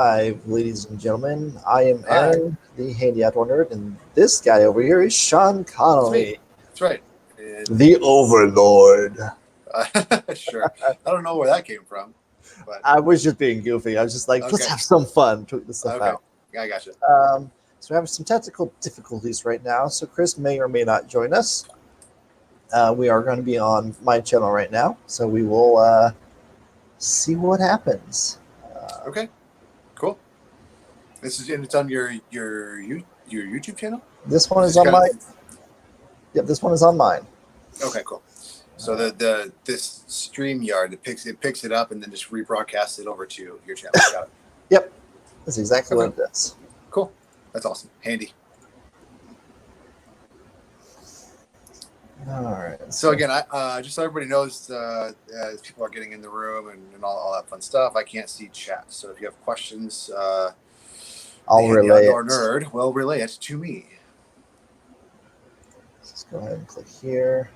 Hi, ladies and gentlemen. I am Hi, Aaron, the Handy Outdoor Nerd, and this guy over here is Sean it's me. Connolly, That's right. And the Overlord. sure, I don't know where that came from, but I was just being goofy. I was just like, let's okay, have some fun, tweet this stuff okay, out. I gotcha. So we're having some technical difficulties right now, so Chris may or may not join us. We are going to be on my channel right now, so we will see what happens. Uh, Okay, cool. This is and it's on your YouTube channel. this one Is is this on kind of my. Yep, this one is on mine. okay? Cool. So Uh, the this StreamYard it picks it up and then just rebroadcasts it over to your channel. Got it. yep, that's exactly what Okay, it does. cool. That's awesome. Handy. All right, So so again, I just so everybody knows, as people are getting in the room and all that fun stuff, I can't see chat. So if you have questions, the I'll handy relay outdoor it. nerd will relay it to me. Let's go ahead and click here.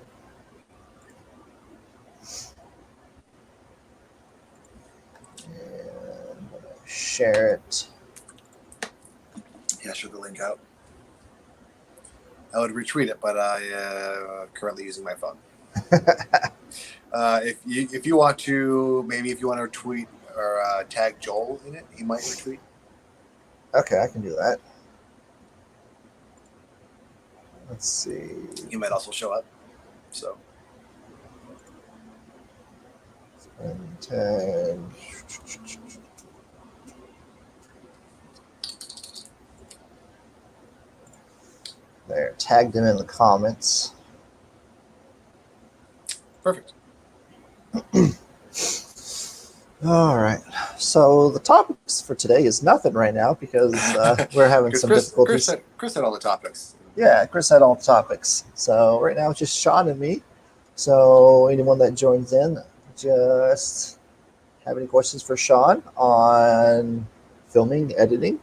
And share it. Yeah, share the link out. I would retweet it, but I currently using my phone. If you want to, maybe if you want to tweet or tag Joel in it, he might retweet. Okay, I can do that. Let's see. He might also show up. So And tag. There, tagged him in the comments. perfect. All right. So the topics for today is nothing right now because we're having Because some Chris difficulties. said Chris had all the topics. Yeah, Chris had all the topics. So right now it's just Sean and me. So anyone that joins in, just have any questions for Sean on filming, editing, you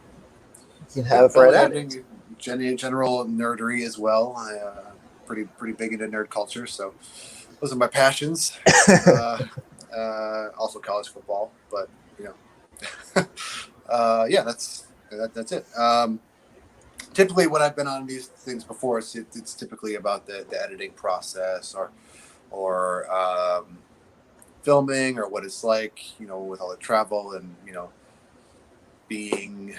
can Yep, have right film at it. editing, general nerdery as well. I pretty big into nerd culture, so those are my passions. Uh, also college football, but you know, yeah, that's it. Typically, when I've been on these things before, it's typically about the editing process or filming or what it's like, with all the travel and being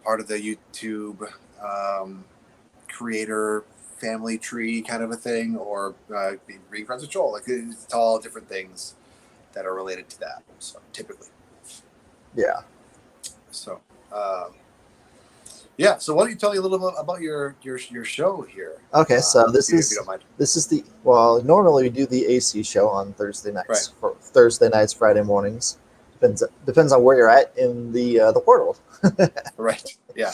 part of the YouTube um, creator family tree kind of a thing, or being friends with Joel. Like it's all different things that are related to that. So typically, Yeah. so um, yeah. So why don't you tell me a little bit about your show here, Okay, so if you don't mind? this is the well. Normally we do the AC show on Thursday Right. nights, for Thursday nights, Friday mornings. Depends on where you're at in the world. Right. Yeah.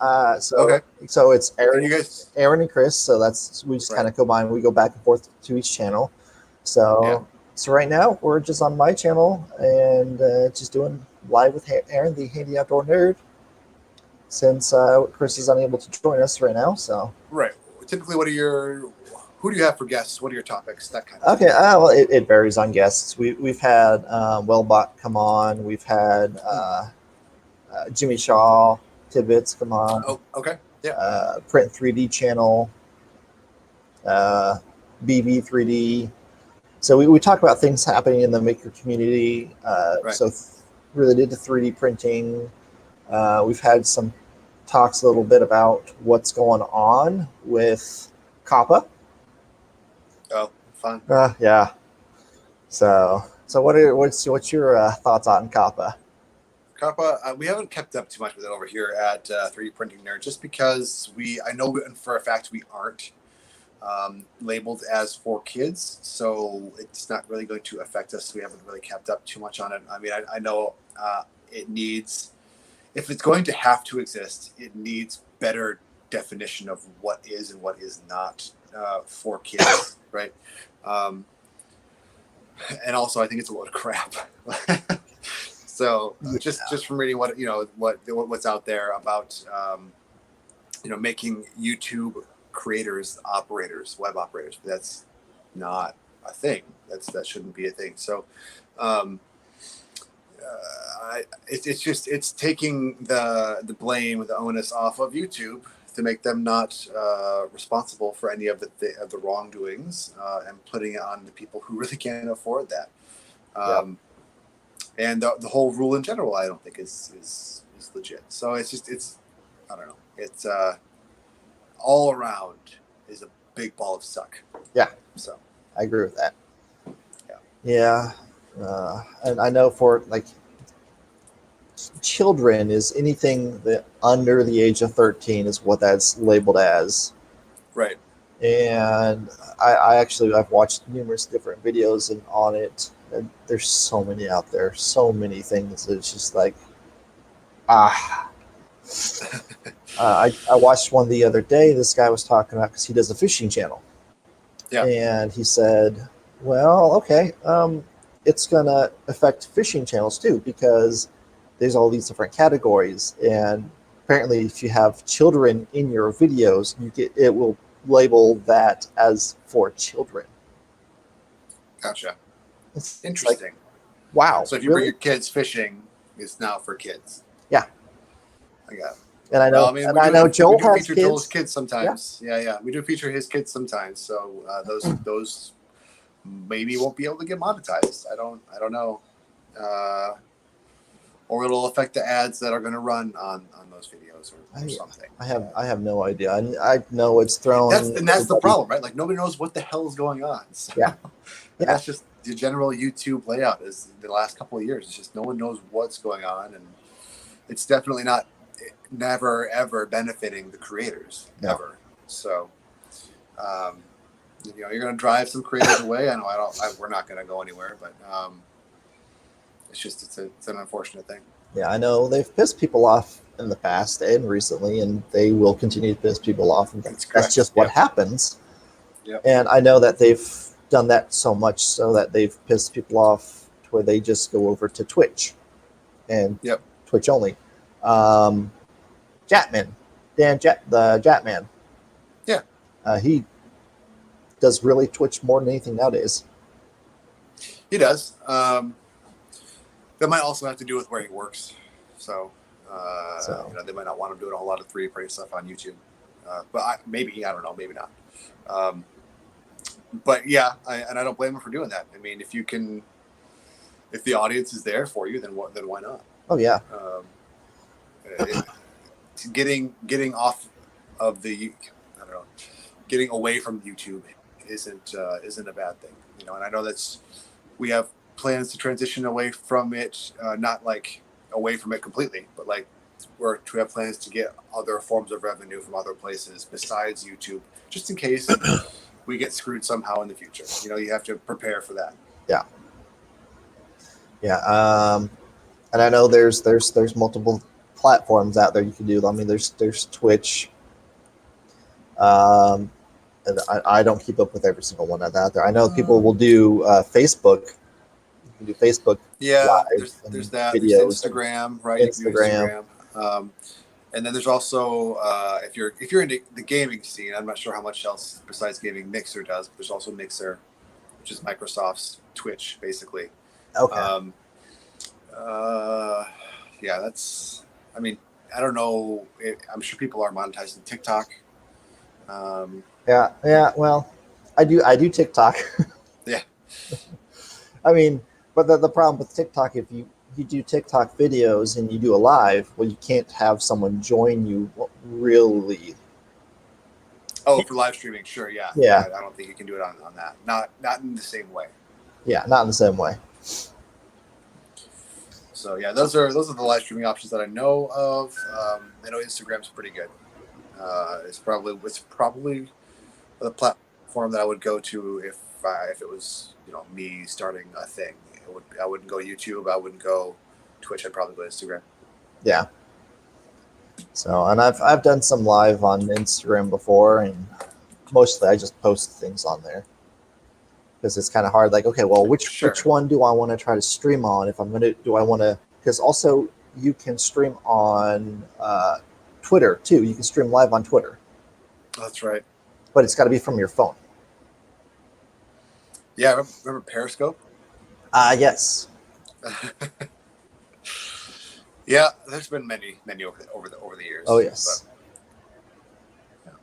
Uh, so Okay. so it's And you guys. Aaron and Chris. So that's we just Right. kind of combine. We go back and forth to each channel. Yeah. So right now we're just on my channel and just doing live with Aaron, the Handy Outdoor Nerd, since Chris is unable to join us right now. So Right. Typically, who do you have for guests? What are your topics? That kind of thing. okay, well it varies on guests. We've had Wellbot come on. We've had Hmm. Jimmy Shaw, Tibbets come on. Oh, okay. Yeah. Print 3D channel, uh, BV3D. So we talk about things happening in the maker community. Right. Related to 3D printing. We've had some talks a little bit about what's going on with COPPA. Oh, fun. Yeah. So what's your thoughts on COPPA? Kappa, we haven't kept up too much with it over here at 3D Printing Nerd, just because I know for a fact we aren't labeled as for kids, so it's not really going to affect us. We haven't really kept up too much on it. I mean, I know it needs, if it's going to have to exist, it needs better definition of what is and what is not for kids, right? Um, and also, I think it's a load of crap. So Yeah. just from reading what's out there about making YouTube creators operators, web operators, that's not a thing. That shouldn't be a thing. So it's taking the blame, the onus off of YouTube to make them not responsible for any of the wrongdoings, and putting it on the people who really can't afford that. And the whole rule in general, I don't think is legit. So it's I don't know. It's all around is a big ball of suck. Yeah. So I agree with that. Yeah. Yeah. And I know for like children is anything that under the age of 13 is what that's labeled as. Right. And I've watched numerous different videos on it. And there's so many out there, so many things. It's just like, I watched one the other day. This guy was talking about because he does a fishing channel. Yeah. And he said, well, okay, it's going to affect fishing channels too, because there's all these different categories. And apparently if you have children in your videos, it will label that as for children. Gotcha. It's Interesting. like, wow. So if you bring your kids fishing, it's now for kids. Yeah. I got it. And I know, Well, I know Joel has feature kids. Joel's kids sometimes. Yeah. We do feature his kids sometimes. So those maybe won't be able to get monetized. I don't know. Or it'll affect the ads that are going to run on those videos or something. I have no idea. I know it's thrown. That's the problem, right? Like nobody knows what the hell is going on. So, yeah. That's just the general YouTube layout is the last couple of years. It's just no one knows what's going on, and it's definitely never ever benefiting the creators ever. So, you're going to drive some creators away. I know we're not going to go anywhere, but it's an unfortunate thing. Yeah, I know they've pissed people off in the past and recently, and they will continue to piss people off. And that's just what happens. Yep. And I know that they've done that so much so that they've pissed people off to where they just go over to Twitch and Twitch only. Jatman, the Jatman. Yeah. He does really Twitch more than anything nowadays. He does. That might also have to do with where he works. So, they might not want him doing a whole lot of 3D printing stuff on YouTube. But I don't know, maybe not. But yeah, I don't blame him for doing that. I mean, if the audience is there for you, then why not? Oh yeah. Getting off of getting away from YouTube isn't a bad thing, And I know we have plans to transition away from it, not like away from it completely, but like we have plans to get other forms of revenue from other places besides YouTube, just in case we get screwed somehow in the future. You have to prepare for that. Yeah. Yeah. And I know there's multiple platforms out there you can do. I mean, there's Twitch. And I don't keep up with every single one out there. I know people will do Facebook. You can do Facebook. Yeah, there's that. There's Instagram, right? Instagram. And then there's also if you're into the gaming scene, I'm not sure how much else besides gaming Mixer does, but there's also Mixer, which is Microsoft's Twitch, basically. Okay. Yeah, that's. I mean, I don't know. I'm sure people are monetizing TikTok. Yeah. Well, I do TikTok. Yeah. I mean, but the problem with TikTok, if you do TikTok videos and you do a live, well, you can't have someone join you really. Oh, for live streaming, sure, yeah. Yeah. I don't think you can do it on that. Not in the same way. Yeah, not in the same way. So yeah, those are the live streaming options that I know of. I know Instagram's pretty good. It's probably the platform that I would go to if it was me starting a thing. I wouldn't go YouTube. I wouldn't go Twitch. I'd probably go Instagram. Yeah. So, and I've done some live on Instagram before, and mostly I just post things on there because it's kind of hard. Like, okay, well, which one do I want to try to stream on? If I'm gonna, do I want to? Because also you can stream on Twitter too. You can stream live on Twitter. That's right. But it's got to be from your phone. Yeah, remember Periscope? Yes. Yeah, there's been many over the years. Oh yes. But, yeah.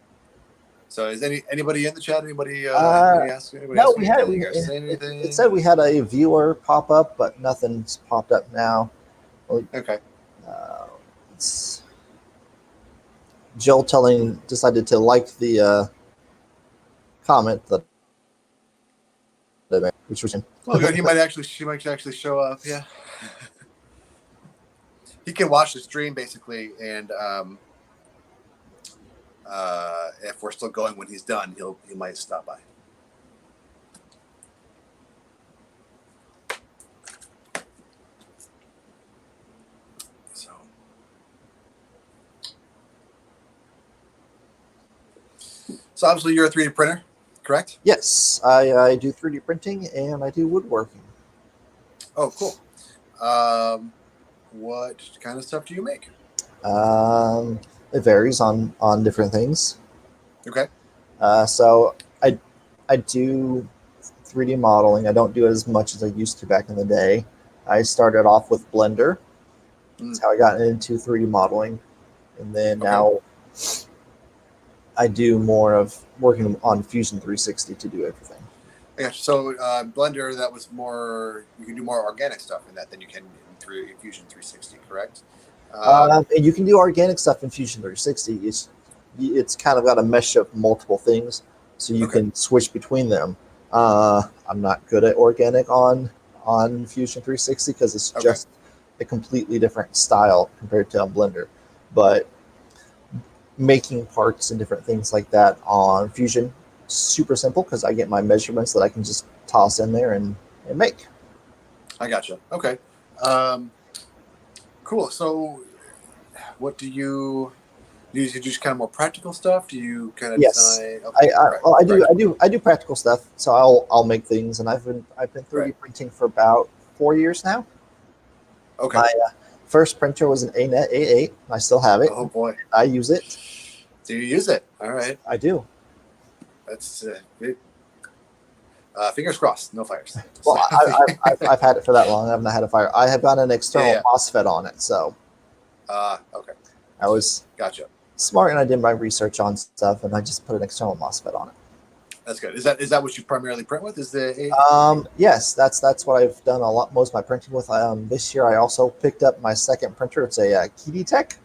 So is anybody in the chat? Anybody ask? Anybody No, ask anything or say anything? it said we had a viewer pop up, but nothing's popped up now. Okay. It's Jill decided to like the comment that I made, which was Well, good. She might actually show up. Yeah. He can watch the stream basically, and if we're still going when he's done, he might stop by. So obviously you're a 3D printer, correct? Yes, I do 3D printing and I do woodworking. Oh, cool. What kind of stuff do you make? It varies on different things. Okay. So I do 3D modeling. I don't do it as much as I used to back in the day. I started off with Blender. That's how I got into 3D modeling. And then now I do more of working on Fusion 360 to do everything. Yeah, so Blender, that was more, you can do more organic stuff in that than you can through Fusion 360, correct? And you can do organic stuff in Fusion 360. It's kind of got a mesh of multiple things, so you can switch between them. I'm not good at organic on Fusion 360 because it's just a completely different style compared to Blender. But making parts and different things like that on Fusion, super simple because I get my measurements that I can just toss in there and make. I gotcha. Okay. Cool. So what do you just kind of more practical stuff? Do you kind of design? Okay. I do practical stuff. So I'll make things, and I've been 3D printing for about 4 years now. Okay. My first printer was an ANET A8. I still have it. Oh boy. I use it. Do you use it? All right. I do. That's it. Fingers crossed. No fires. Well, I've had it for that long. I haven't had a fire. I have got an external MOSFET on it, so. Okay. I was smart, and I did my research on stuff, and I just put an external MOSFET on it. That's good. Is that what you primarily print with? Is the yes, that's what I've done most of my printing with. This year I also picked up my second printer. It's a Kiditech.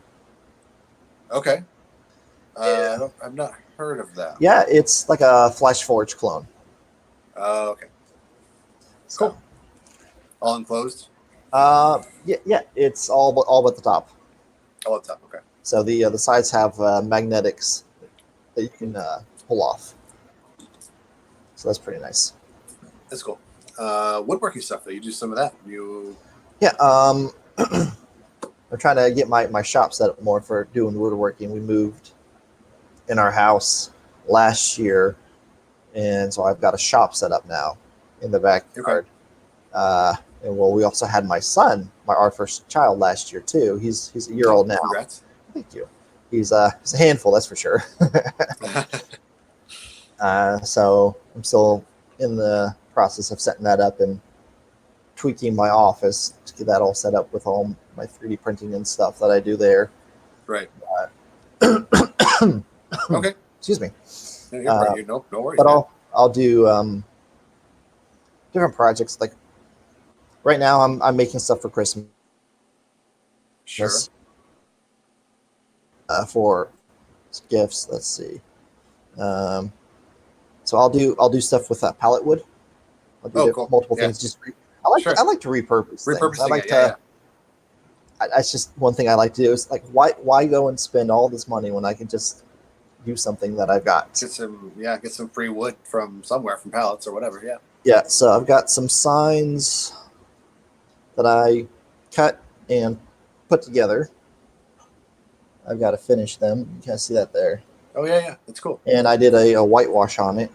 Okay. I've not heard of that. Yeah, it's like a FlashForge clone. Okay. Cool. All enclosed? Yeah, it's all but the top. All at the top. Okay. So the sides have magnetics that you can pull off. So that's pretty nice. That's cool. Woodworking stuff though. You do some of that. Yeah. I'm trying to get my shop set up more for doing woodworking. We moved in our house last year, and so I've got a shop set up now in the backyard. And we also had my son, our first child, last year too. He's a year old now. Congrats. Thank you. He's a handful, that's for sure. So I'm still in the process of setting that up and tweaking my office to get that all set up with all my 3D printing and stuff that I do there. Right. Okay. Excuse me. No worries. But I'll do different projects. Like right now, I'm making stuff for Christmas. Sure. For gifts, let's see. So I'll do stuff with pallet wood. I'll do multiple things. I like to repurpose things. I like to. That's just one thing I like to do. Is like why go and spend all this money when I can just do something that I've got. Get some free wood from somewhere, from pallets or whatever. Yeah. Yeah. So I've got some signs that I cut and put together. I've got to finish them. You can see that there. Oh yeah, that's cool. And I did a whitewash on it.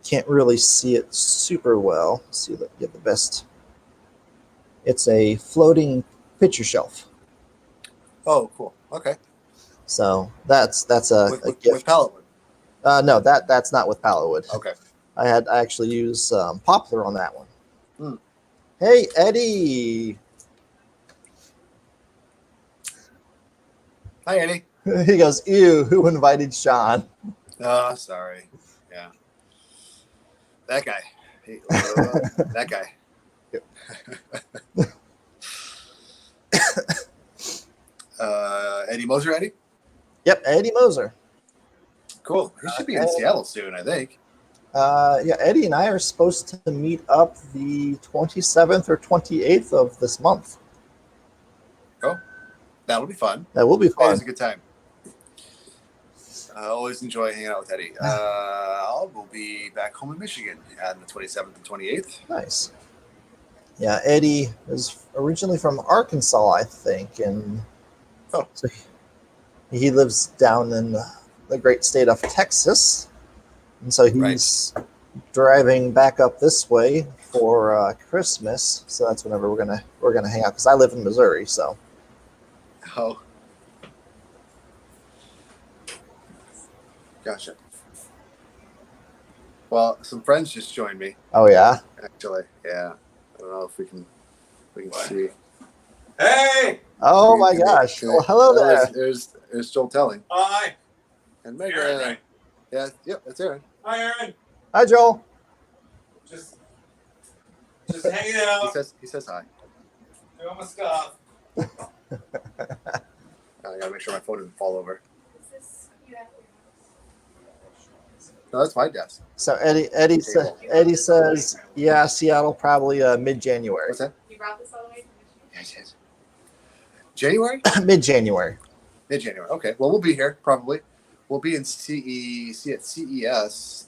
Can't really see it super well. Let's see that get the best. It's a floating picture shelf. Oh, cool. Okay. So that's a gift. With pallet wood. No, that's not with pallet wood. Okay. I actually use poplar on that one. Hey, Eddie. Hi, Eddie. He goes, ew, who invited Sean? Oh, sorry. Yeah. That guy. Hey, that guy. Eddie Moser, Eddie? Yep, Eddie Moser. Cool. He should be in Seattle soon, I think. Yeah, Eddie and I are supposed to meet up the 27th or 28th of this month. Oh, that'll be fun. That will be fun. It's a good time. I always enjoy hanging out with Eddie. We'll be back home in Michigan on the 27th and 28th. Nice. Yeah, Eddie is originally from Arkansas, I think, and so he lives down in the great state of Texas, and so he's driving back up this way for Christmas. So that's whenever we're gonna hang out because I live in Missouri. So. Oh. Gotcha. Well, some friends just joined me. Oh yeah. Actually, yeah. I don't know if we can see. Hey! Oh my gosh! Well, hello there. There's Joel Telling. Hi. And Megan. Aaron, right? Yeah. Yep. That's Aaron. Hi, Aaron. Hi, Joel. Just hanging out. He says hi. Doing my stuff. I gotta make sure my phone doesn't fall over. No, that's my desk. So Eddie says, yeah, Seattle probably mid-January. What's that? You brought this all the way from Yes, yes. January? Mid-January. Mid-January. Okay. Well, we'll be here probably. We'll be in CES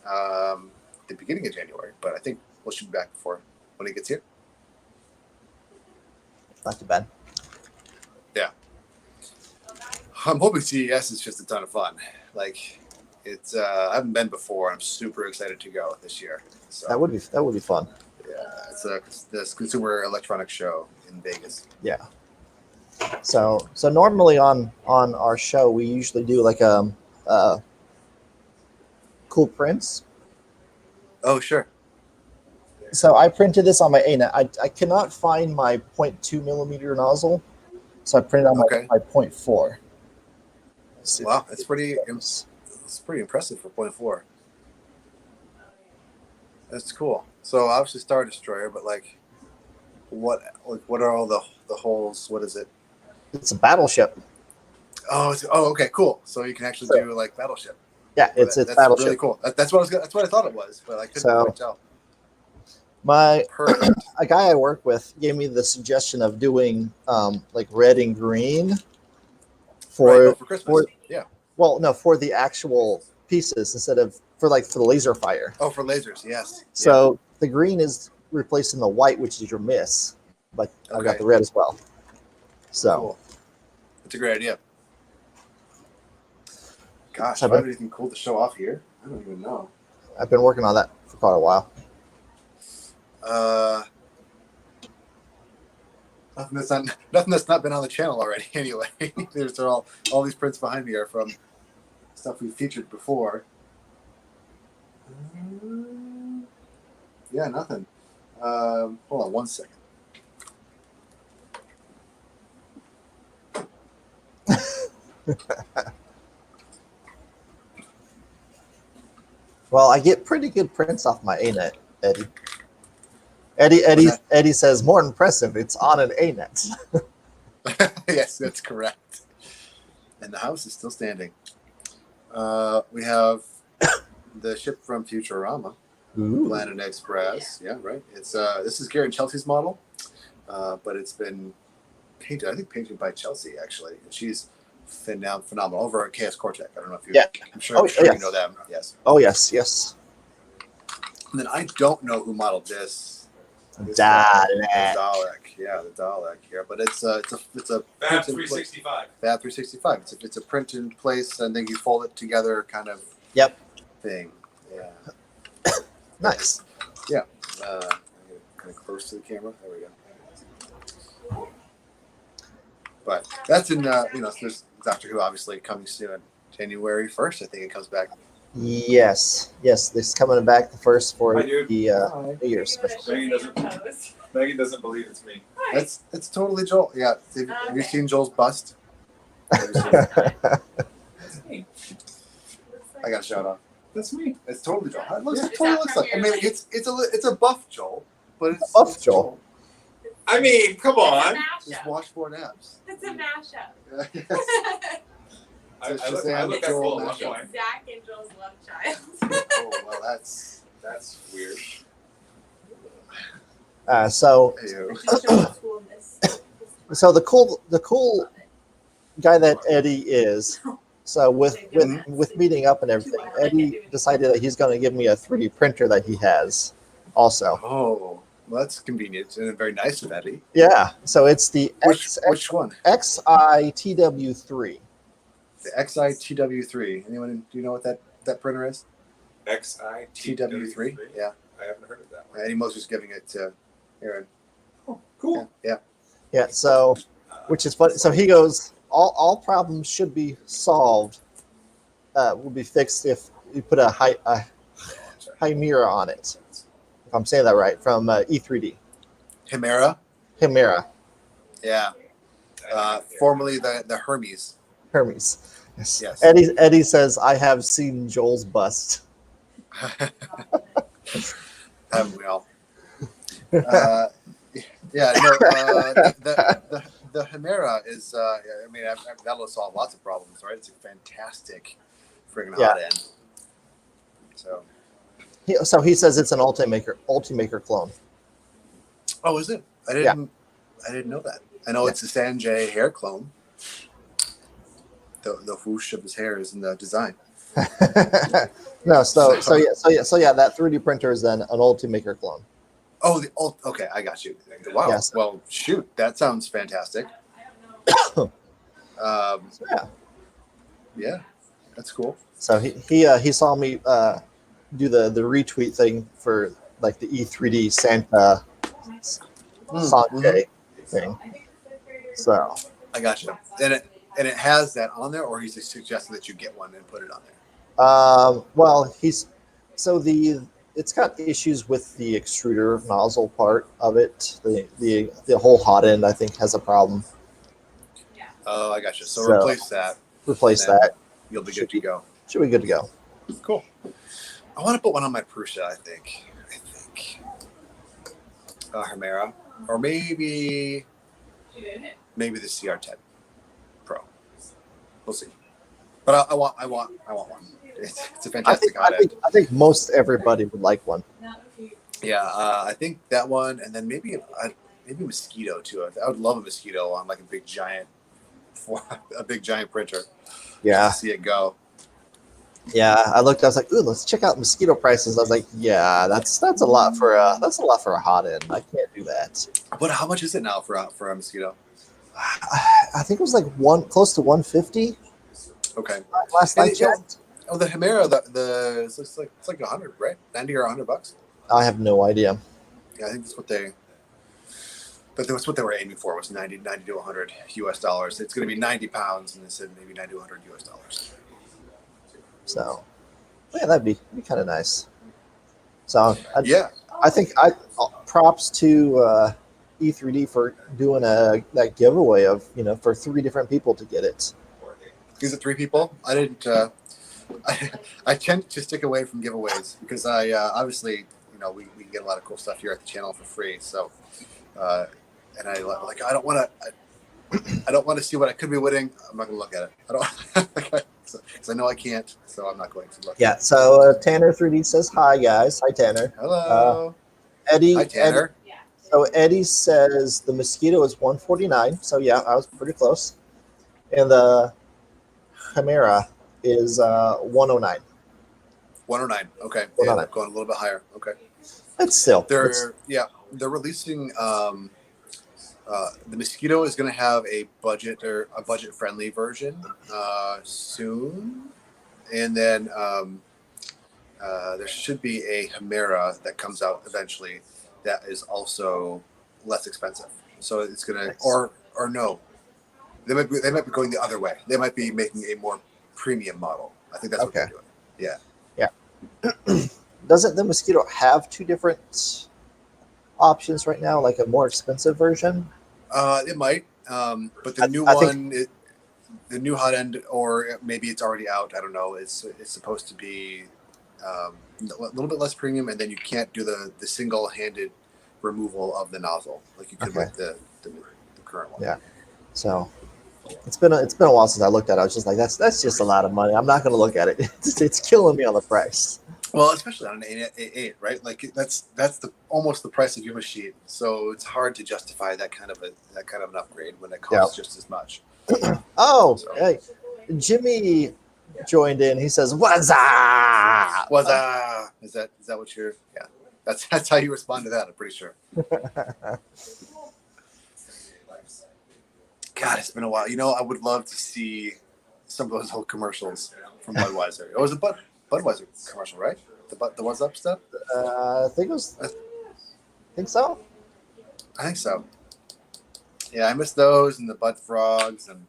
the beginning of January, but I think we'll should be back before when he gets here. Not too bad. Yeah. I'm hoping CES is just a ton of fun. Like, it's I haven't been before. I'm super excited to go this year. So That would be fun. yeah, it's this Consumer Electronics Show in Vegas. Yeah. So normally on our show we usually do like cool prints. Oh, sure. So I printed this on my ANET. I cannot find my 0.2 millimeter nozzle, so I printed on my 0.4. Wow, it's pretty impressive for 0.4. That's cool. So obviously Star Destroyer, but what are all the holes? What is it? It's a battleship. Oh, okay, cool. So you can actually do like battleship. Yeah, it's that's battleship. really cool. That's what I thought it was, but I couldn't quite tell. A guy I work with gave me the suggestion of doing like red and green for Christmas. Yeah. Well, no, for the actual pieces instead of for the laser fire. Oh, for lasers, yes. So the green is replacing the white, which is your miss, but I've got the red as well. So cool. That's a great idea. Gosh, So do I have anything cool to show off here? I don't even know. I've been working on that for quite a while. Nothing that's not been on the channel already. Anyway, there's all these prints behind me are from stuff we've featured before. Yeah, nothing. Hold on one second. Well, I get pretty good prints off my ANET, Eddie. Eddie says, more impressive, it's on an ANET. Yes, that's correct. And the house is still standing. We have the ship from Futurama, Planet Express. Yeah, right. It's this is Gary and Chelsea's model, but it's been painted by Chelsea actually, and she's phenomenal over at KS Cortec. I don't know if you. Yeah. I'm sure you know them. Yes. Oh yes. And then I don't know who modeled this. Dalek. Yeah, the Dalek here, but it's a Fab 365. Fab 365. It's a print in place, and then you fold it together, kind of. Yep. Thing. Yeah. Nice. Yeah. Kind of close to the camera. There we go. But that's in there's Doctor Who obviously coming soon, January 1st. I think it comes back. Yes. This is coming back the first for Hi, dude. the New Year's special. Megan doesn't believe it's me. It's totally Joel. Yeah. Have you seen Joel's bust? That's me. I got a shout out. That's me. It's totally Joel. It Is totally that looks from like. I your, mean, like- it's a buff Joel, but it's Buff it's Joel. I mean, come on. Just It's a mashup. washboard abs. It's a mashup. Yes. I So look Shazam, at Joel, full. mashup. Why? Zach and Joel's love child. Oh well, that's weird. So Ew. Just show the school this. so the cool guy that Eddie is. So with meeting up and everything, Eddie decided that he's going to give me a 3D printer that he has. Also, Oh, well, that's convenient and very nice of Eddie. yeah. So it's the Which one? XITW3. The XITW3. Anyone? Do you know what that printer is? XITW3. Yeah. I haven't heard of that one. Eddie Mose was giving it to Aaron. Oh, cool. Yeah. Yeah. So which is funny. So he goes, all problems should be solved, will be fixed if you put a Chimera on it. If I'm saying that right, from E3D. Chimera. Chimera. Yeah. Formerly the Hermes. Hermes. Yes. Yes. Eddie says, I have seen Joel's bust. Haven't we all? Yeah. No. The Chimera is. I mean, that'll solve lots of problems, right? It's a fantastic friggin' Yeah. hot end. So. So he says it's an Ultimaker clone. Oh, is it? I didn't know that. I know it's a Sanjay hair clone. The whoosh of his hair is in the design. No, so yeah, that 3D printer is then an Ultimaker clone. Oh, okay, I got you. Wow. Yes. Well, shoot, that sounds fantastic. So, yeah. Yeah, that's cool. So he saw me do the retweet thing for like the E3D Santa Sanjay thing. So I got you. And it has that on there, or he's just suggesting that you get one and put it on there. well, it's got issues with the extruder nozzle part of it. The whole hot end, I think, has a problem. Oh, I got you. So So- replace that. Replace Yeah. that. You'll be good to go. Should be good to go. Cool. I want to put one on my Prusa. I think. Chimera, or maybe the CR10 Pro. We'll see. But I want one. It's a fantastic hot end. I think most everybody would like one. Yeah, I think that one, and then maybe Mosquito too. I would love a Mosquito on like a big giant printer. Yeah, To see it go. yeah. I was like, ooh, let's check out mosquito prices. I was like, yeah, that's a lot for a hot end. I can't do that. But how much is it now for a Mosquito? I think it was like close to 150 Okay. last And I checked. Oh, the Chimera, it's like 100, right? 90 or $100. I have no idea. Yeah, I think that's what they were aiming for was 90 to 100 US dollars. It's going to be 90 pounds, and they said maybe 90 to 100 US dollars. So, yeah, that'd be kind of nice. So, Yeah. I think props to E3D for doing that giveaway of for 3 different people to get it. Is it 3 people? I didn't. I tend to stick away from giveaways because I obviously we get a lot of cool stuff here at the channel for free. So, and I don't want to see what I could be winning. I'm not going to look at it. I don't because I know I can't. So I'm not going to look. Yeah. So Tanner 3D says hi guys. Hi Tanner. Hello. Eddie. Hi Tanner. So Eddie says the Mosquito is 149. So yeah, I was pretty close. And the Chimera is 109. 109. Okay. 109. Yeah, going a little bit higher. Okay. It's still They're releasing the Mosquito is going to have a budget friendly version soon, and then there should be a Chimera that comes out eventually that is also less expensive. So it's going to Nice. or no, they might be going the other way. They might be making a more premium model. I think that's what they're doing. Yeah. Doesn't the Mosquito have 2 different options right now, like a more expensive version? It might, but the new I think- one, the new hot end, or maybe it's already out. I don't know. It's supposed to be a little bit less premium, and then you can't do the single-handed removal of the nozzle like you could Okay. with the current one. Yeah. So it's been a while since I looked at it. I was just like, that's just a lot of money. I'm not going to look at it. It's killing me on the price. Well, especially on an 8, right? Like that's almost the price of your machine. So it's hard to justify that kind of an upgrade when it costs just as much. Oh, So- hey, Jimmy joined in. He says, "What's up?" Was is that what you're? Yeah, that's how you respond to that. I'm pretty sure. God, it's been a while. I would love to see some of those old commercials from Budweiser. It was a Budweiser commercial, right? The What's Up stuff. I think so. I think so. Yeah, I miss those and the Bud Frogs and.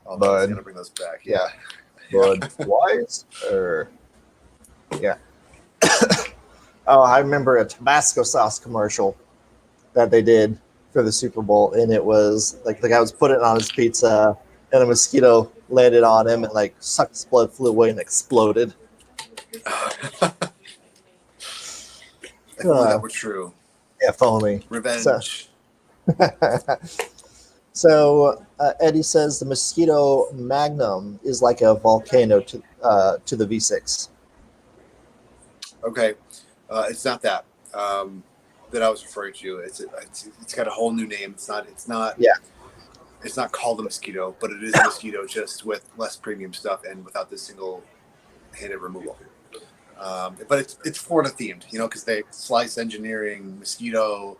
Oh, Bud. Bud's gonna bring those back. Yeah. Budweiser. Yeah. Oh, I remember a Tabasco sauce commercial that they did for the Super Bowl, and it was like the guy was putting it on his pizza, and a mosquito landed on him and like sucked his blood, flew away, and exploded. If only that were true. Yeah, follow Revenge. So Eddie says the Mosquito Magnum is like a volcano to the V6. Okay, it's not that that I was referring to. It's got a whole new name. It's not. Yeah. It's not called a mosquito, but it is a mosquito just with less premium stuff and without the single-handed removal. But it's Florida themed, because they Slice Engineering mosquito.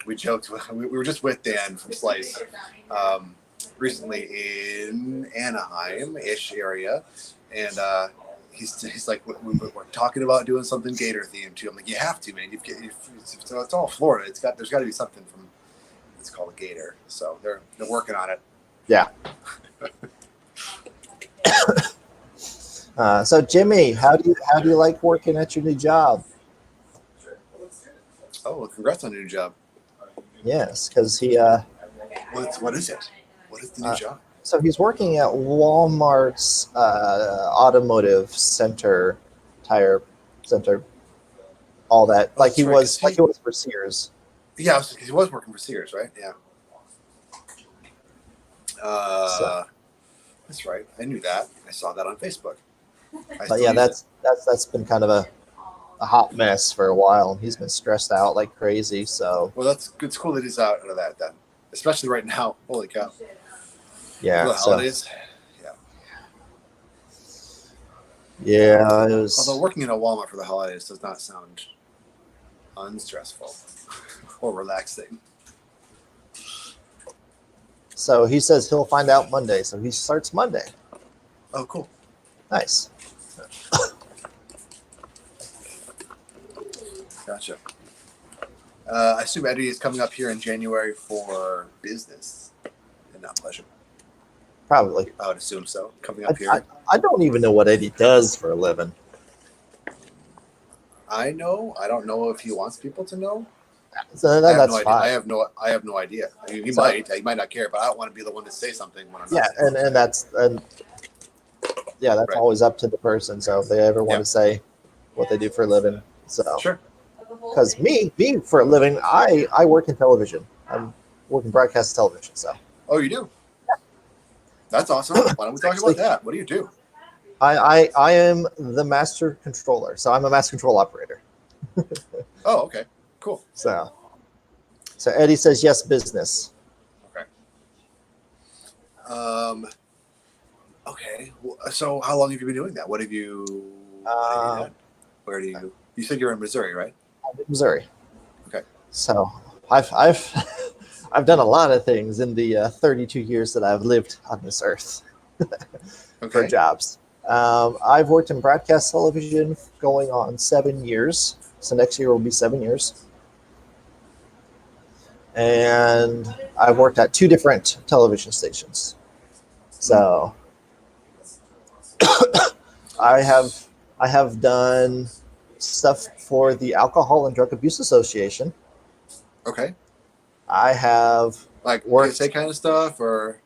We joked. We were just with Dan from Slice recently in Anaheim-ish area, and he's like, we're talking about doing something Gator themed too. I'm like, you have to, man. So it's all Florida. There's got to be something from. It's called a Gator, so they're working on it. Yeah. So Jimmy, how do you like working at your new job? Oh, well, congrats on your new job. Yes, because he What is it? What is the new job? so he's working at Walmart's automotive center, tire center, all that. Like he That's was right, 'cause he was for Sears. Yeah, he was working for Sears, right? Yeah. That's right. I knew that. I saw that on Facebook. But yeah, that's been kind of a hot mess for a while. He's been stressed out like crazy. So Well, that's good. It's cool that he's out of that then, especially right now. Holy cow! yeah, The so, holidays. yeah, it was. Although working in a Walmart for the holidays does not sound unstressful or relaxing. So he says he'll find out Monday. So he starts Monday. Oh, cool. Nice. Gotcha. I assume Eddie is coming up here in January for business and not pleasure. Probably. I would assume so. Coming up here. I don't even know what Eddie does for a living. I know. I don't know if he wants people to know. So I have that's no idea. fine. I have no idea. I mean, he So- might not care, but I don't want to be the one to say something when I'm Yeah, not saying and that's Right. always up to the person. So if they ever want Yeah. to say what they do for a living, so Sure. because me for a living, I work in television. I'm working broadcast television. So Oh, you do? That's awesome. Why don't we talk about that? What do you do? I am the master controller. So I'm a master control operator. Oh, okay. Cool. So Eddie says yes, business. Okay. Okay. So how long have you been doing that? What have you done? Where do you? You said you're in Missouri, right? I'm in Missouri. Okay. So I've I've done a lot of things in the 32 years that I've lived on this earth for Okay. jobs. I've worked in broadcast television going on 7 years. So next year will be 7 years. And I've worked at 2 different television stations. So I have done stuff for the Alcohol and Drug Abuse Association. Okay. I have Like Worked. PSA kind of stuff, or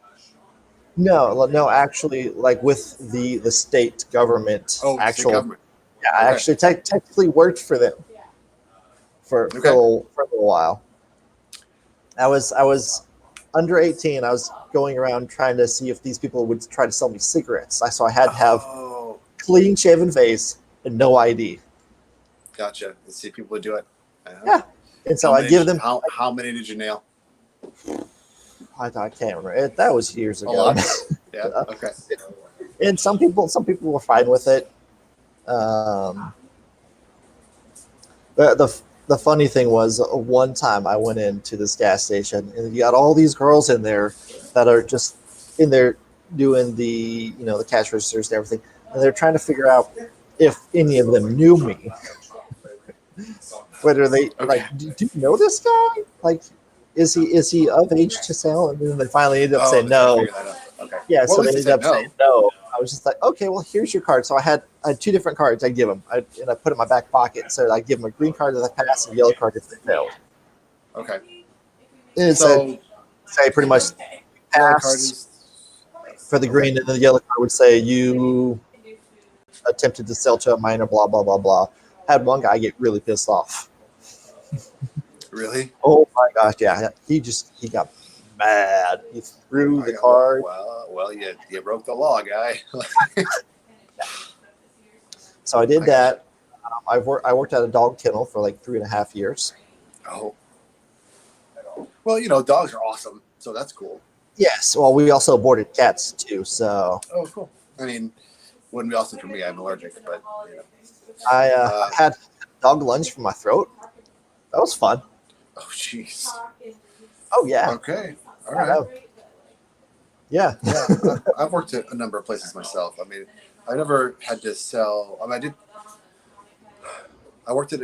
No, actually, like with the state government, Oh, state actual. government. Yeah, I Okay. actually technically worked for them for Okay. for a little while. I was under 18. I was going around trying to see if these people would try to sell me cigarettes. So I had to have Oh, clean shaven face and no ID. gotcha. Let's see if people would do it. Uh-huh. Yeah. And so How I many give did you- them. how many did you nail? I can't remember. That was years A ago. lot. Yeah. Okay. And some people were fine with it. Um, the funny thing was, one time I went into this gas station and you got all these girls in there that are just in there doing the cash registers and everything, and they're trying to figure out if any of them knew me, whether they Okay. like, do you know this guy? Like, is he of age to sell? And then they finally ended up saying they're trying to no. figure that out. Okay. Yeah, Well, so at they least they ended said up saying no. I was just like, okay, well, here's your card. So I had two different cards. I give them, and I put it in my back pocket. So I give them a green card if they pass and a yellow card if they failed. Okay. And it said, So say pretty much yellow card pass is for the green, and then the yellow card would say you attempted to sell to a minor, blah blah blah blah. Had one guy get really pissed off. really. Oh my gosh, yeah, he got mad. He threw the card. Well, you broke the law, guy. So I did I that. I worked at a dog kennel for like 3.5 years. Oh. Well, dogs are awesome, so that's cool. Yes. Well, we also boarded cats too. So Oh, cool. I mean, wouldn't be awesome for me. I'm allergic, but I had dog lunge for my throat. That was fun. oh, jeez. Oh yeah. Okay. All I right. know. Yeah. Yeah, I've worked at a number of places myself. I mean, I never had to sell. I mean, I did. I worked at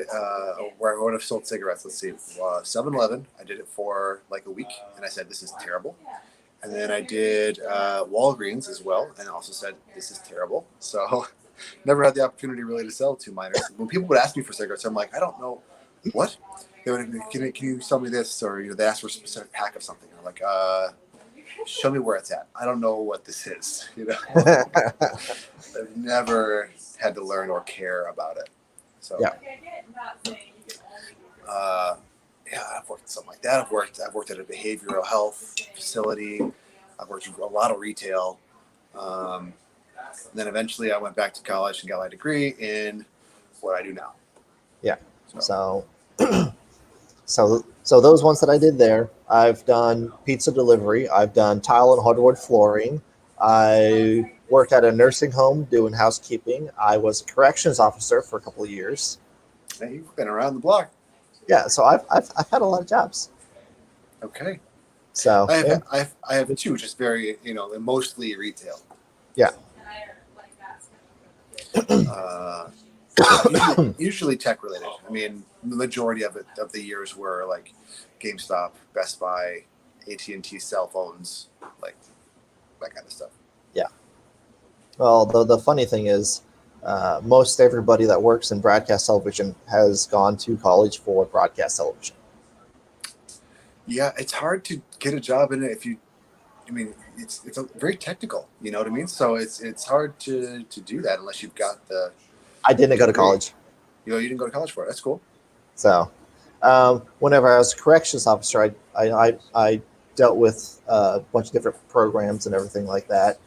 where I would have sold cigarettes. Let's see, 7-Eleven. I did it for like a week, and I said this is terrible. And then I did Walgreens as well, and also said this is terrible. So, never had the opportunity really to sell to minors. When people would ask me for cigarettes, I'm like, I don't know what. They would, can you sell me this, or they ask for a specific pack of something. I'm like, show me where it's at. I don't know what this is. I've never had to learn or care about it. So Yeah. yeah, I've worked something like that. I've worked at a behavioral health facility. I've worked a lot of retail. Then eventually I went back to college and got my degree in what I do now. Yeah. So So those ones that I did there, I've done pizza delivery. I've done tile and hardwood flooring. I worked at a nursing home doing housekeeping. I was a corrections officer for a couple of years. hey, you've been around the block. Yeah, so I've had a lot of jobs. Okay. So yeah. I have two, just very, mostly retail. Yeah. Usually tech related. I mean, the majority of the years were like GameStop, Best Buy, AT&T cell phones, like that kind of stuff. Well, the funny thing is, most everybody that works in broadcast television has gone to college for broadcast television. Yeah, it's hard to get a job in it if you. I mean, it's very technical. You know what I mean? So it's hard to do that unless you've got the. I didn't go to college. You didn't go to college for it. That's cool. So, whenever I was a corrections officer, I dealt with a bunch of different programs and everything like that.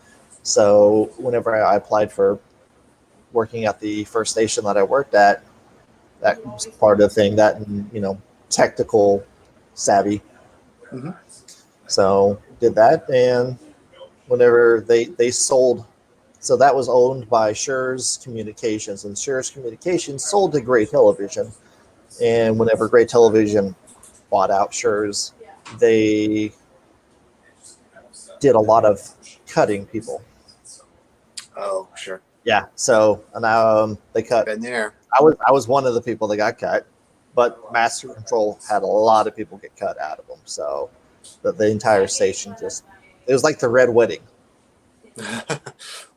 So, whenever I applied for working at the first station that I worked at, that was part of the thing. That and technical savvy. Mhm. So did that, and whenever they sold, so that was owned by Schurz Communications, and Schurz Communications sold to Gray Television. And whenever Gray Television bought out Schurz, they did a lot of cutting people. Oh, sure. Yeah, so and they cut. Been there. I was one of the people that got cut, but Master Control had a lot of people get cut out of them. So the entire station it was like the Red Wedding.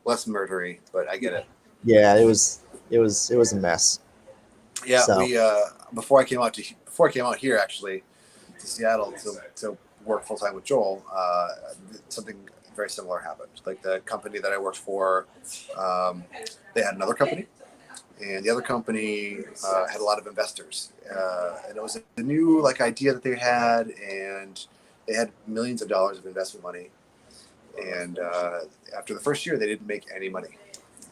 Less murdery, but I get it. Yeah, it was a mess. Yeah, So- we before I came out here actually to Seattle to work full time with Joel, something very similar happened. Like the company that I worked for, they had another company, and the other company had a lot of investors, and it was a new like idea that they had, and they had millions of dollars of investment money. And after the first year, they didn't make any money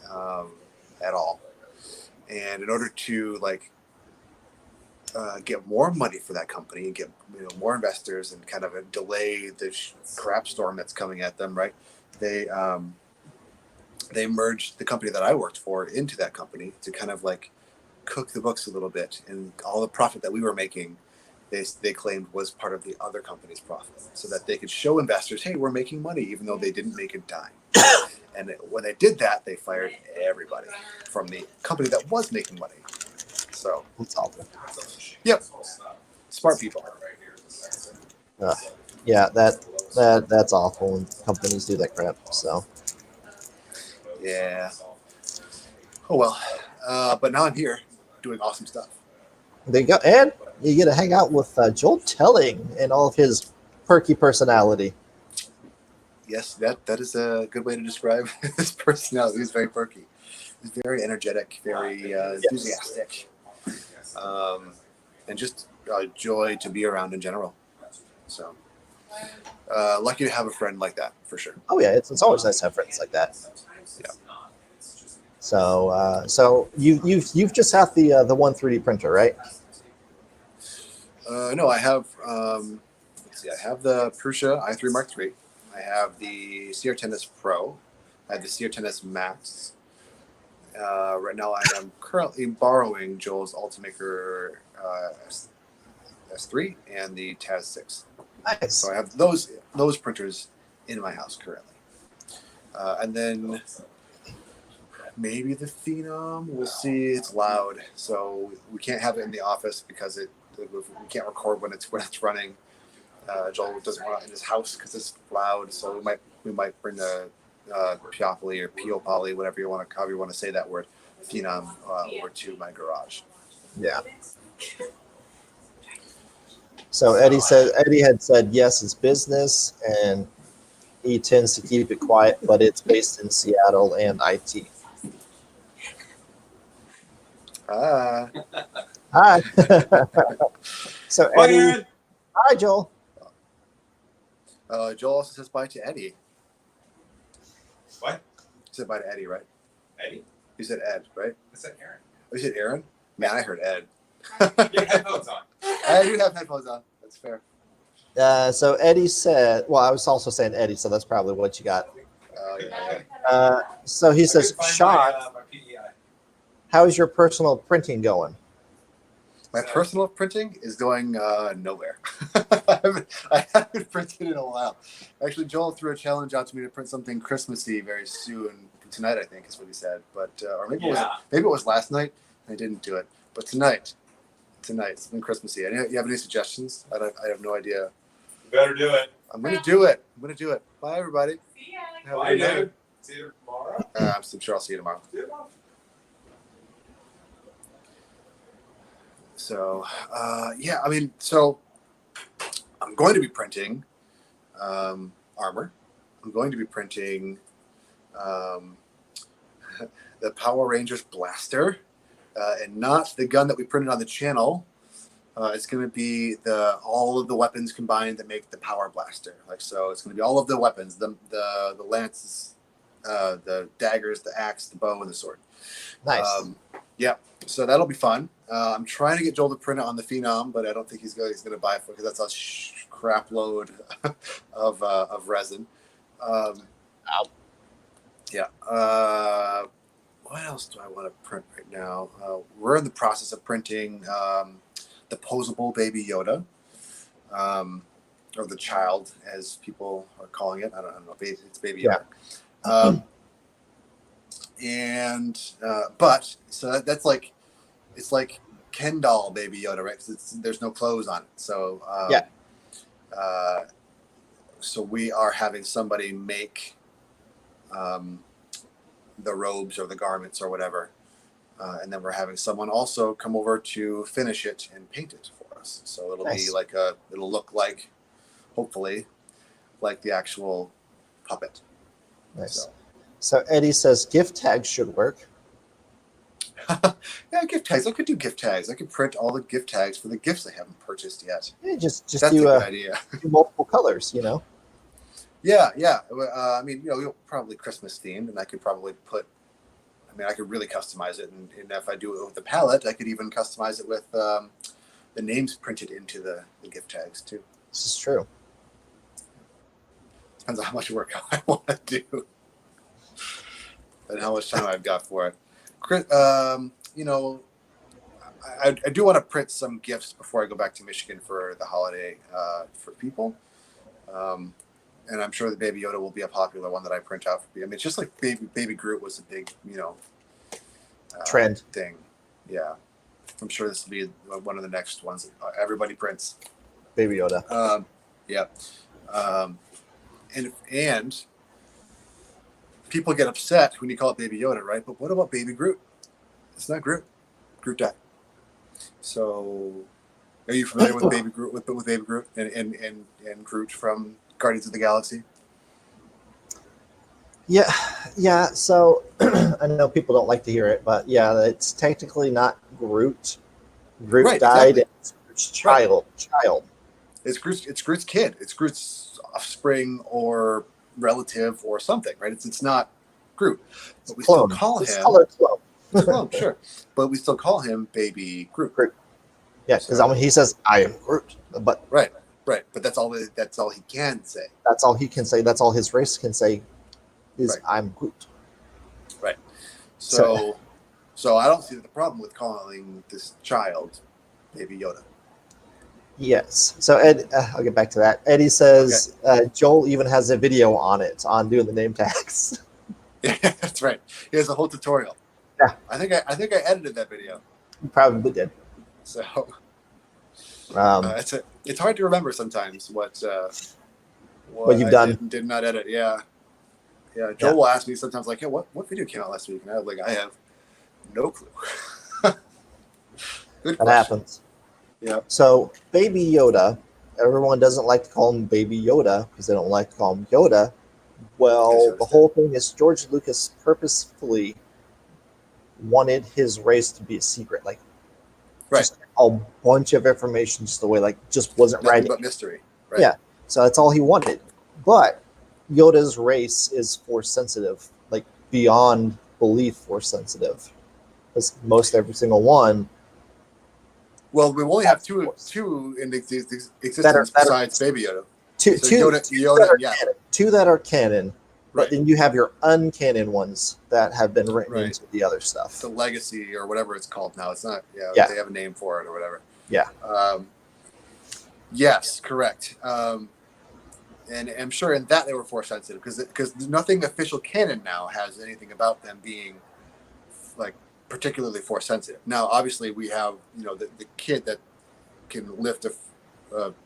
at all. And in order to like get more money for that company and get more investors and kind of delay the crap storm that's coming at them, right? They merged the company that I worked for into that company to kind of like cook the books a little bit, and all the profit that we were making, they claimed was part of the other company's profit, so that they could show investors, hey, we're making money, even though they didn't make a dime. And when they did that, they fired everybody from the company that was making money. So It's awful. Yep. Smart people. Yeah, that's awful when companies do that crap. So Yeah. Oh well. But now I'm here doing awesome stuff. there you go, and you get to hang out with Joel Telling and all of his perky personality. Yes, that is a good way to describe his personality. He's very perky. He's very energetic, very enthusiastic, and just a joy to be around in general. So lucky to have a friend like that for sure. Oh yeah, it's always nice to have friends like that. Yeah. So you've just had the one 3D printer, right? No, I have. Let's see. I have the Prusa i3 Mark III. I have the CR10S Pro. I have the CR10S Max. Right now, I am currently borrowing Joel's Ultimaker S3 and the Taz 6. Nice. So I have those printers in my house currently. And then maybe the Phenom. We'll see. It's loud, so we can't have it in the office because we can't record when it's running. Joel doesn't want it in his house because it's loud, so we might bring the Piopoly or Piopoly, however you want to say that word, Phenom over to my garage. Yeah. So Eddie had said yes, it's business, and he tends to keep it quiet, but it's based in Seattle and IT. Ah, Hi. So Bye, Eddie, Aaron. hi Joel. Joel also says bye to Eddie. What? You said bye to Eddie, right? Eddie? You said Ed, right? I said Aaron. Oh, you said Aaron? Man, I heard Ed. You have headphones on. I do have headphones on. That's fair. So Eddie said, well, I was also saying Eddie, so that's probably what you got. Yeah. So he says, I couldn't find Sean, my PEI. how's your personal printing going? My personal printing is going nowhere. I haven't printed in a while. Actually, Joel threw a challenge out to me to print something Christmassy very soon. Tonight, I think, is what he said. But or maybe it was last night. I didn't do it. But tonight, something Christmassy. You have any suggestions? I have no idea. You better do it. I'm gonna do it. Bye, everybody. See ya. Have a Bye, good night. dude. See you tomorrow. I'm sure I'll see you tomorrow. See you tomorrow. So, yeah, I mean, so I'm going to be printing armor. I'm going to be printing the Power Rangers blaster, and not the gun that we printed on the channel. It's going to be all of the weapons combined that make the Power Blaster. So it's going to be all of the weapons, the lances, the daggers, the axe, the bow, and the sword. Nice. Yeah, so that'll be fun. I'm trying to get Joel to print it on the Phenom, but I don't think he's going to buy it because that's a crap load of resin. Yeah. What else do I want to print right now? We're in the process of printing the posable Baby Yoda, or the child, as people are calling it. I don't know. It's Baby Yoda. But so that's like, it's like Ken doll Baby Yoda, right? Because there's no clothes on it. So so we are having somebody make the robes or the garments or whatever, and then we're having someone also come over to finish it and paint it for us. So it'll be like it'll look like, hopefully, like the actual puppet. Nice. So Eddie says gift tags should work. Yeah, gift tags. I could do gift tags. I could print all the gift tags for the gifts I haven't purchased yet. Yeah, just That's a do good idea. do multiple colors. You know. Yeah. I mean, probably Christmas themed, and I could probably put. I mean, I could really customize it, and if I do it with the palette, I could even customize it with the names printed into the gift tags too. This is true. Depends on how much work I want to do, and how much time I've got for it. I do want to print some gifts before I go back to Michigan for the holiday for people. And I'm sure the Baby Yoda will be a popular one that I print out for people. I mean, it's just like Baby Groot was a big, Trend thing. Yeah. I'm sure this will be one of the next ones that everybody prints. Baby Yoda. Yeah. And people get upset when you call it Baby Yoda, right? But what about Baby Groot? It's not Groot. Groot died. So, are you familiar with Baby Groot? With Baby Groot and Groot from Guardians of the Galaxy? Yeah. So I know people don't like to hear it, but yeah, it's technically not Groot. Groot Right, died. exactly. It's Groot's child. It's Groot's kid. It's Groot's offspring or relative or something, right? It's not Groot, but we Clone. still call It's him. color clone. It's a clone, sure, but we still call him Baby Groot. Yeah, because when he says "I am Groot," but Right. But that's all he can say. that's all he can say. That's all his race can say is Right. "I'm Groot." Right. So I don't see the problem with calling this child Baby Yoda. Yes. So Ed, I'll get back to that. Eddie says Joel even has a video on it on doing the name tags. Yeah, that's right. He has a whole tutorial. Yeah. I think I edited that video. You probably did. So Um, it's hard to remember sometimes what you've I done. did not edit. Yeah. Joel will ask me sometimes like, "Hey, what video came out last week?" And I'm like, "I have no clue." Good that question. happens. Yeah. So Baby Yoda, everyone doesn't like to call him Baby Yoda because they don't like to call him Yoda. Well, the whole thing is George Lucas purposefully wanted his race to be a secret, like just a bunch of information, just the way just wasn't Nothing right. but mystery. Right. Yeah. So that's all he wanted. But Yoda's race is force sensitive, like beyond belief force sensitive. Because most every single one. Well, we only have two in existence besides Baby Yoda. Two Yoda, yeah. Two that are canon. Right. But then you have your uncanon ones that have been written Right. into the other stuff. The legacy or whatever it's called now. It's not. Yeah. They have a name for it or whatever. Yeah. Yes, correct. And I'm sure in that they were force sensitive because nothing official canon now has anything about them being like particularly force sensitive. Now, obviously, we have the kid that can lift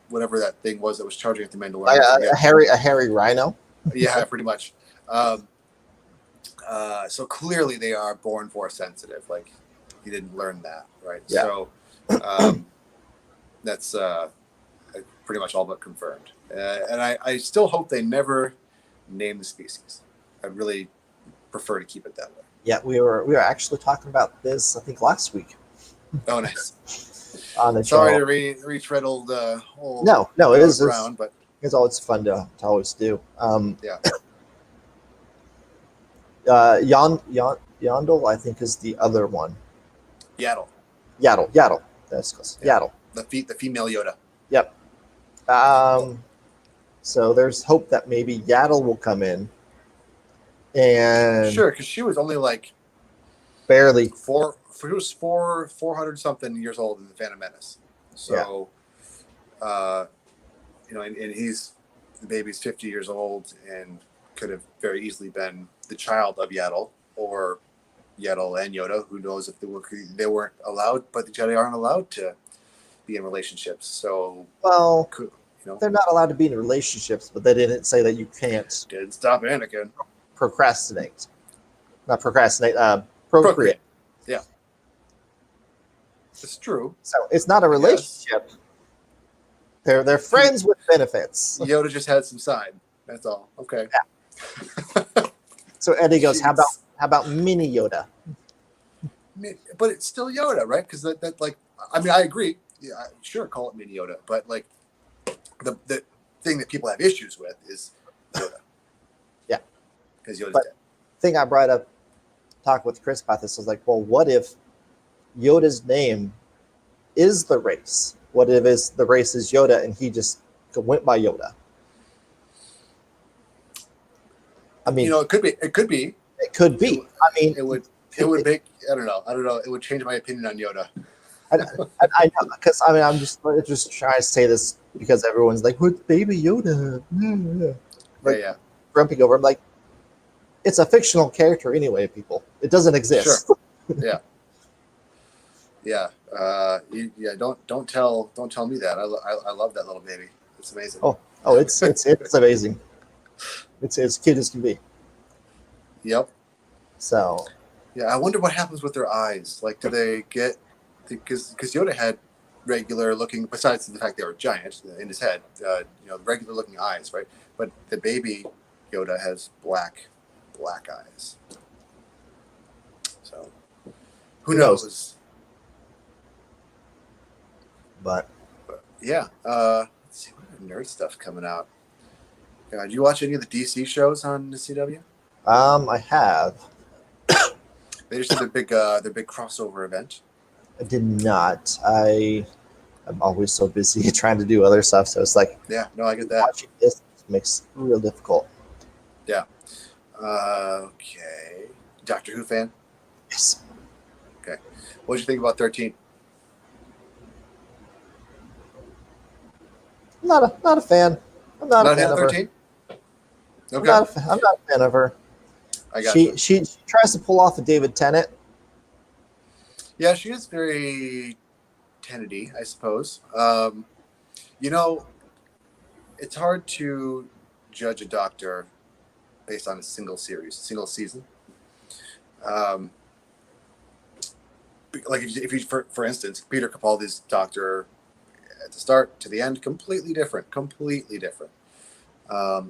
whatever that thing was that was charging at the Mandalorian. A hairy rhino. Yeah, pretty much. So clearly they are born force sensitive. Like he didn't learn that, right? Yeah. So that's pretty much all but confirmed. And I still hope they never name the species. I really prefer to keep it that way. Yeah, we were actually talking about this, I think, last week Oh, nice. on the Sorry channel. to retread old. No, it is around, but it's always fun to always do. Yeah. Yondel, I think, is the other one. Yaddle, Yaddle. That's close. Yeah. Yaddle. the female Yoda. Yep. So there's hope that maybe Yaddle will come in and Sure, because she was only like barely. 400 something years old in the Phantom Menace. So, and he's the baby's 50 years old and could have very easily been the child of Yaddle or Yaddle and Yoda. Who knows if they weren't allowed, but the Jedi aren't allowed to be in relationships. So, Well, they're not allowed to be in relationships, but they didn't say that you can't didn't stop Anakin. procrastinate. Not procrastinate. Procreate. Yeah, it's true. So it's not a relationship. They're friends with benefits. Yoda just had some side. That's all. Okay. So Eddie goes, "How Jeez. about Mini Yoda?" But it's still Yoda, right? Because that like, I mean, I agree. Yeah, sure, call it Mini Yoda, but like the thing that people have issues with is Yoda. Yeah. Because Yoda's But- dead. Thing I brought up, talk with Chris about this, was like, well, what if Yoda's name is the race? What if the race is Yoda and he just went by Yoda? I mean, You know, it could be. it could be. I mean, It would. It would make. I don't know. It would change my opinion on Yoda. I know, because I mean, I'm just trying to say this because everyone's like, "What, Baby Yoda?" Like, Yeah. grumping over. I'm like, it's a fictional character anyway, people. It doesn't exist. Yeah. Yeah. Yeah. Don't tell me that. I love that little baby. It's amazing. Oh, it's amazing. It's as cute as can be. Yep. So Yeah. I wonder what happens with their eyes. Like, do they get? Because Yoda had regular looking, besides the fact they were giant in his head, regular looking eyes, right? But the baby Yoda has black eyes. So who Who knows? knows? but But yeah. Let's see what other nerd stuff coming out. Do you watch any of the DC shows on the CW? I have. They just did their big crossover event. I did not. I'm always so busy trying to do other stuff, so it's like Yeah, no, I get that. watching this makes it real difficult. Okay. Doctor Who fan? Yes. What did you think about 13? I'm not a fan. I'm not a fan of her. 13? I'm Okay. not a fan of her. I got She tries to pull off a David Tennant. Yeah, she is very Tennant-y, I suppose. It's hard to judge a doctor based on a single season. Like if you for instance, Peter Capaldi's Doctor at the start to the end, completely different.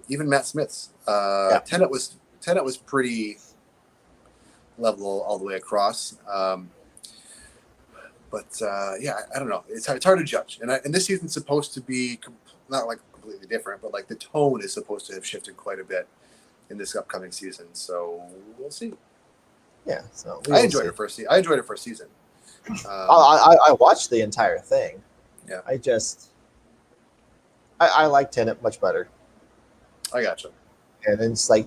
Even Matt Smith's Tennant was pretty level all the way across. But I don't know. It's hard to judge. And this season's supposed to be not like completely different, but like the tone is supposed to have shifted quite a bit in this upcoming season. So we'll see. Yeah, so I enjoyed her first season. I enjoyed her first season. I watched the entire thing. Yeah. I like Tennant much better, I gotcha. and it's like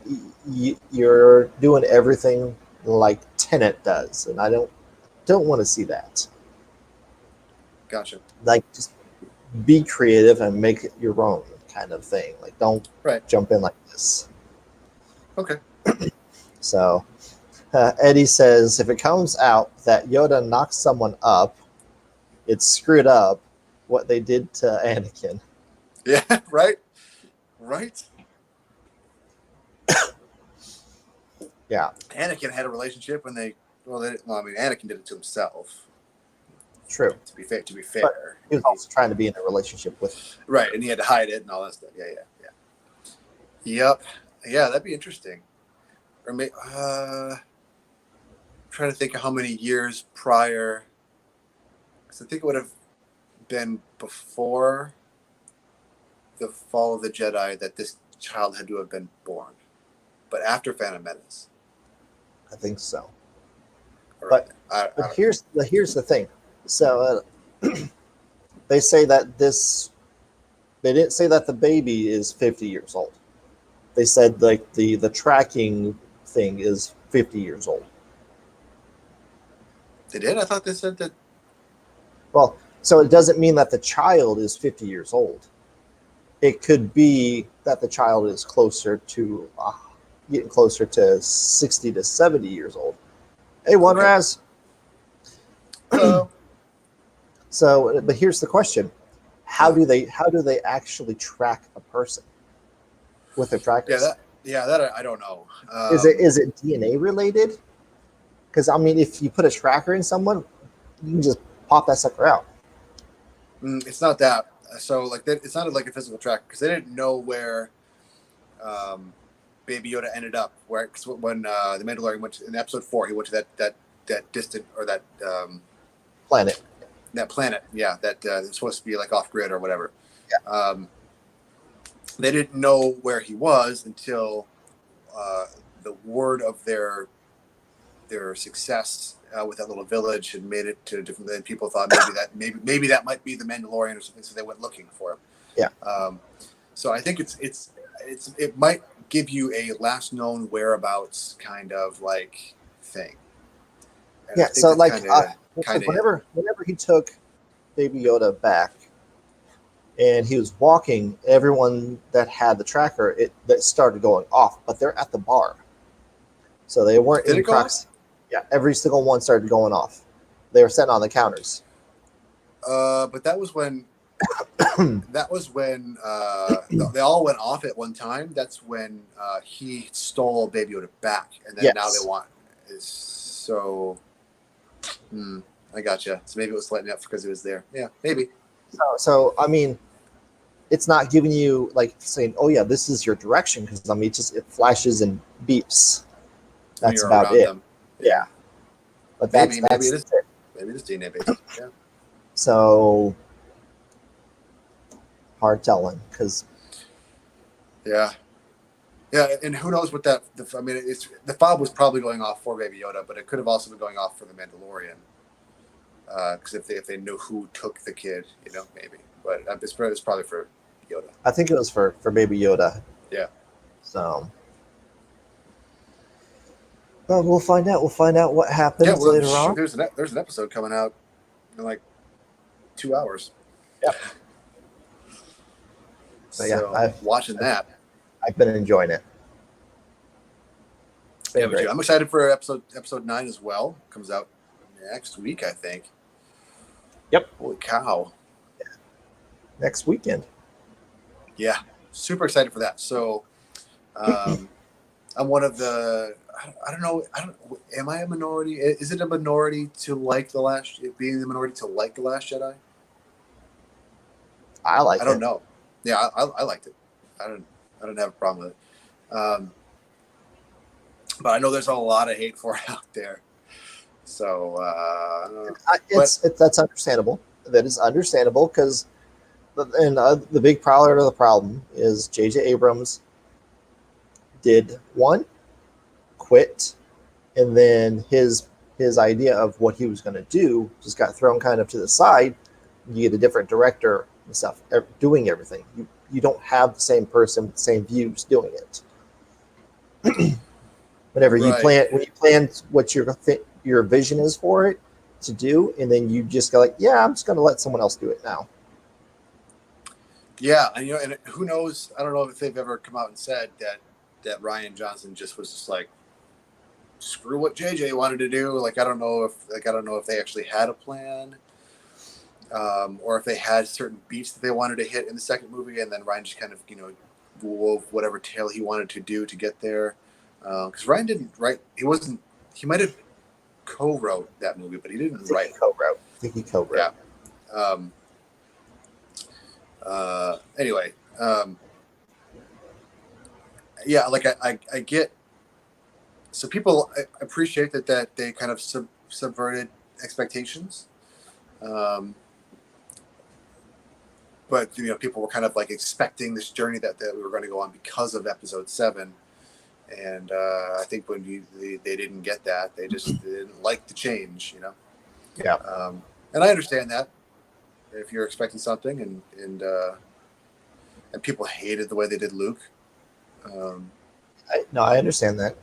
you're doing everything like Tennant does, and I don't want to see that. Gotcha. Like, just be creative and make it your own kind of thing. Like, don't Right. jump in like this. Okay. So Eddie says, if it comes out that Yoda knocks someone up, it's screwed up what they did to Anakin. Yeah. Right. Yeah, Anakin had a relationship when Anakin did it to himself. true. To be fair. He was also trying to be in a relationship with. Right, and he had to hide it and all that stuff. Yeah. Yep. Yeah, that'd be interesting. Or trying to think of how many years prior. Because I think it would have been before the fall of the Jedi that this child had to have been born, but after Phantom Menace. I think so. Or, But here's the thing. So they say that they didn't say that the baby is 50 years old. They said like the tracking thing is 50 years old. they did. I thought they said that. Well, so it doesn't mean that the child is 50 years old. It could be that the child is getting closer to 60 to 70 years old. Hey, One Okay. Raz. Hello. So, but here's the question: how do they actually track a person with their trackers? that I don't know. Is it DNA related? Because I mean, if you put a tracker in someone, you can just pop that sucker out. It's not that. So like that, it's not like a physical track because they didn't know where Baby Yoda ended up. Where cause when the Mandalorian went in episode 4, he went to that distant or Planet. that planet. Yeah, that is supposed to be like off grid or whatever. Yeah. They didn't know where he was until the word of their success with that little village had made it to different. Then people thought maybe that might be the Mandalorian or something, so they went looking for him. Yeah. So I think it might give you a last known whereabouts kind of like thing. And I Yeah. think So that's like, kinda whenever he took Baby Yoda back, and he was walking, everyone that had the tracker that started going off, but they're at the bar, so they weren't Did in it go proximity. Yeah, every single one started going off. They were sitting on the counters. but that was when they all went off at one time. That's when he stole Baby Yoda back, and then now Yes. they want so. I gotcha. So maybe it was lighting up because it was there. Yeah, maybe. So I mean, it's not giving you like saying, "Oh yeah, this is your direction," because I mean, it flashes and beeps. When That's you're about around it. them. Yeah, but Maybe that's it is. it. Maybe it is DNA based. Yeah. So hard telling because Yeah. Yeah, and who knows what that? I mean, it's the fob was probably going off for Baby Yoda, but it could have also been going off for the Mandalorian. Because if they knew who took the kid, maybe. But it's probably for Yoda. I think it was for Baby Yoda. Yeah. So, well, we'll find out. We'll find out what happens later on. There's an episode coming out in like 2 hours. Yep. So, yeah, watching that. I've been enjoying it. It's been Yeah, great. I'm excited for episode 9 as well. Comes out next week, I think. Yep. Holy cow. Next weekend. Yeah, super excited for that. So, I'm one of the. I don't know. Am I a minority? Is it a minority to like the Last? Being the minority to like the Last Jedi? I like it. I don't know. Yeah, I liked it. I don't have a problem with it. But I know there's a lot of hate for it out there. So that's understandable. That is understandable because, the big part of the problem is J.J. Abrams did one, quit, and then his idea of what he was going to do just got thrown kind of to the side. You get a different director and stuff doing everything. You don't have the same person with the same views doing it. Whenever you plan what your vision is for it to do, and then you just go like, yeah, I'm just going to let someone else do it now. Yeah, and who knows? I don't know if they've ever come out and said that Rian Johnson just was just like, screw what JJ wanted to do. Like I don't know if they actually had a plan, or if they had certain beats that they wanted to hit in the second movie, and then Rian just kind of wove whatever tale he wanted to do to get there. Because Rian didn't write. He might have co-wrote that movie, but he didn't write. I think he co-wrote. Yeah. Anyway, yeah, like I get. So people appreciate that they kind of subverted expectations, but people were kind of like expecting this journey that we were going to go on because of Episode 7, and I think when they didn't get that, they didn't like the change, Yeah. And I understand that if you're expecting something, and people hated the way they did Luke. I understand that.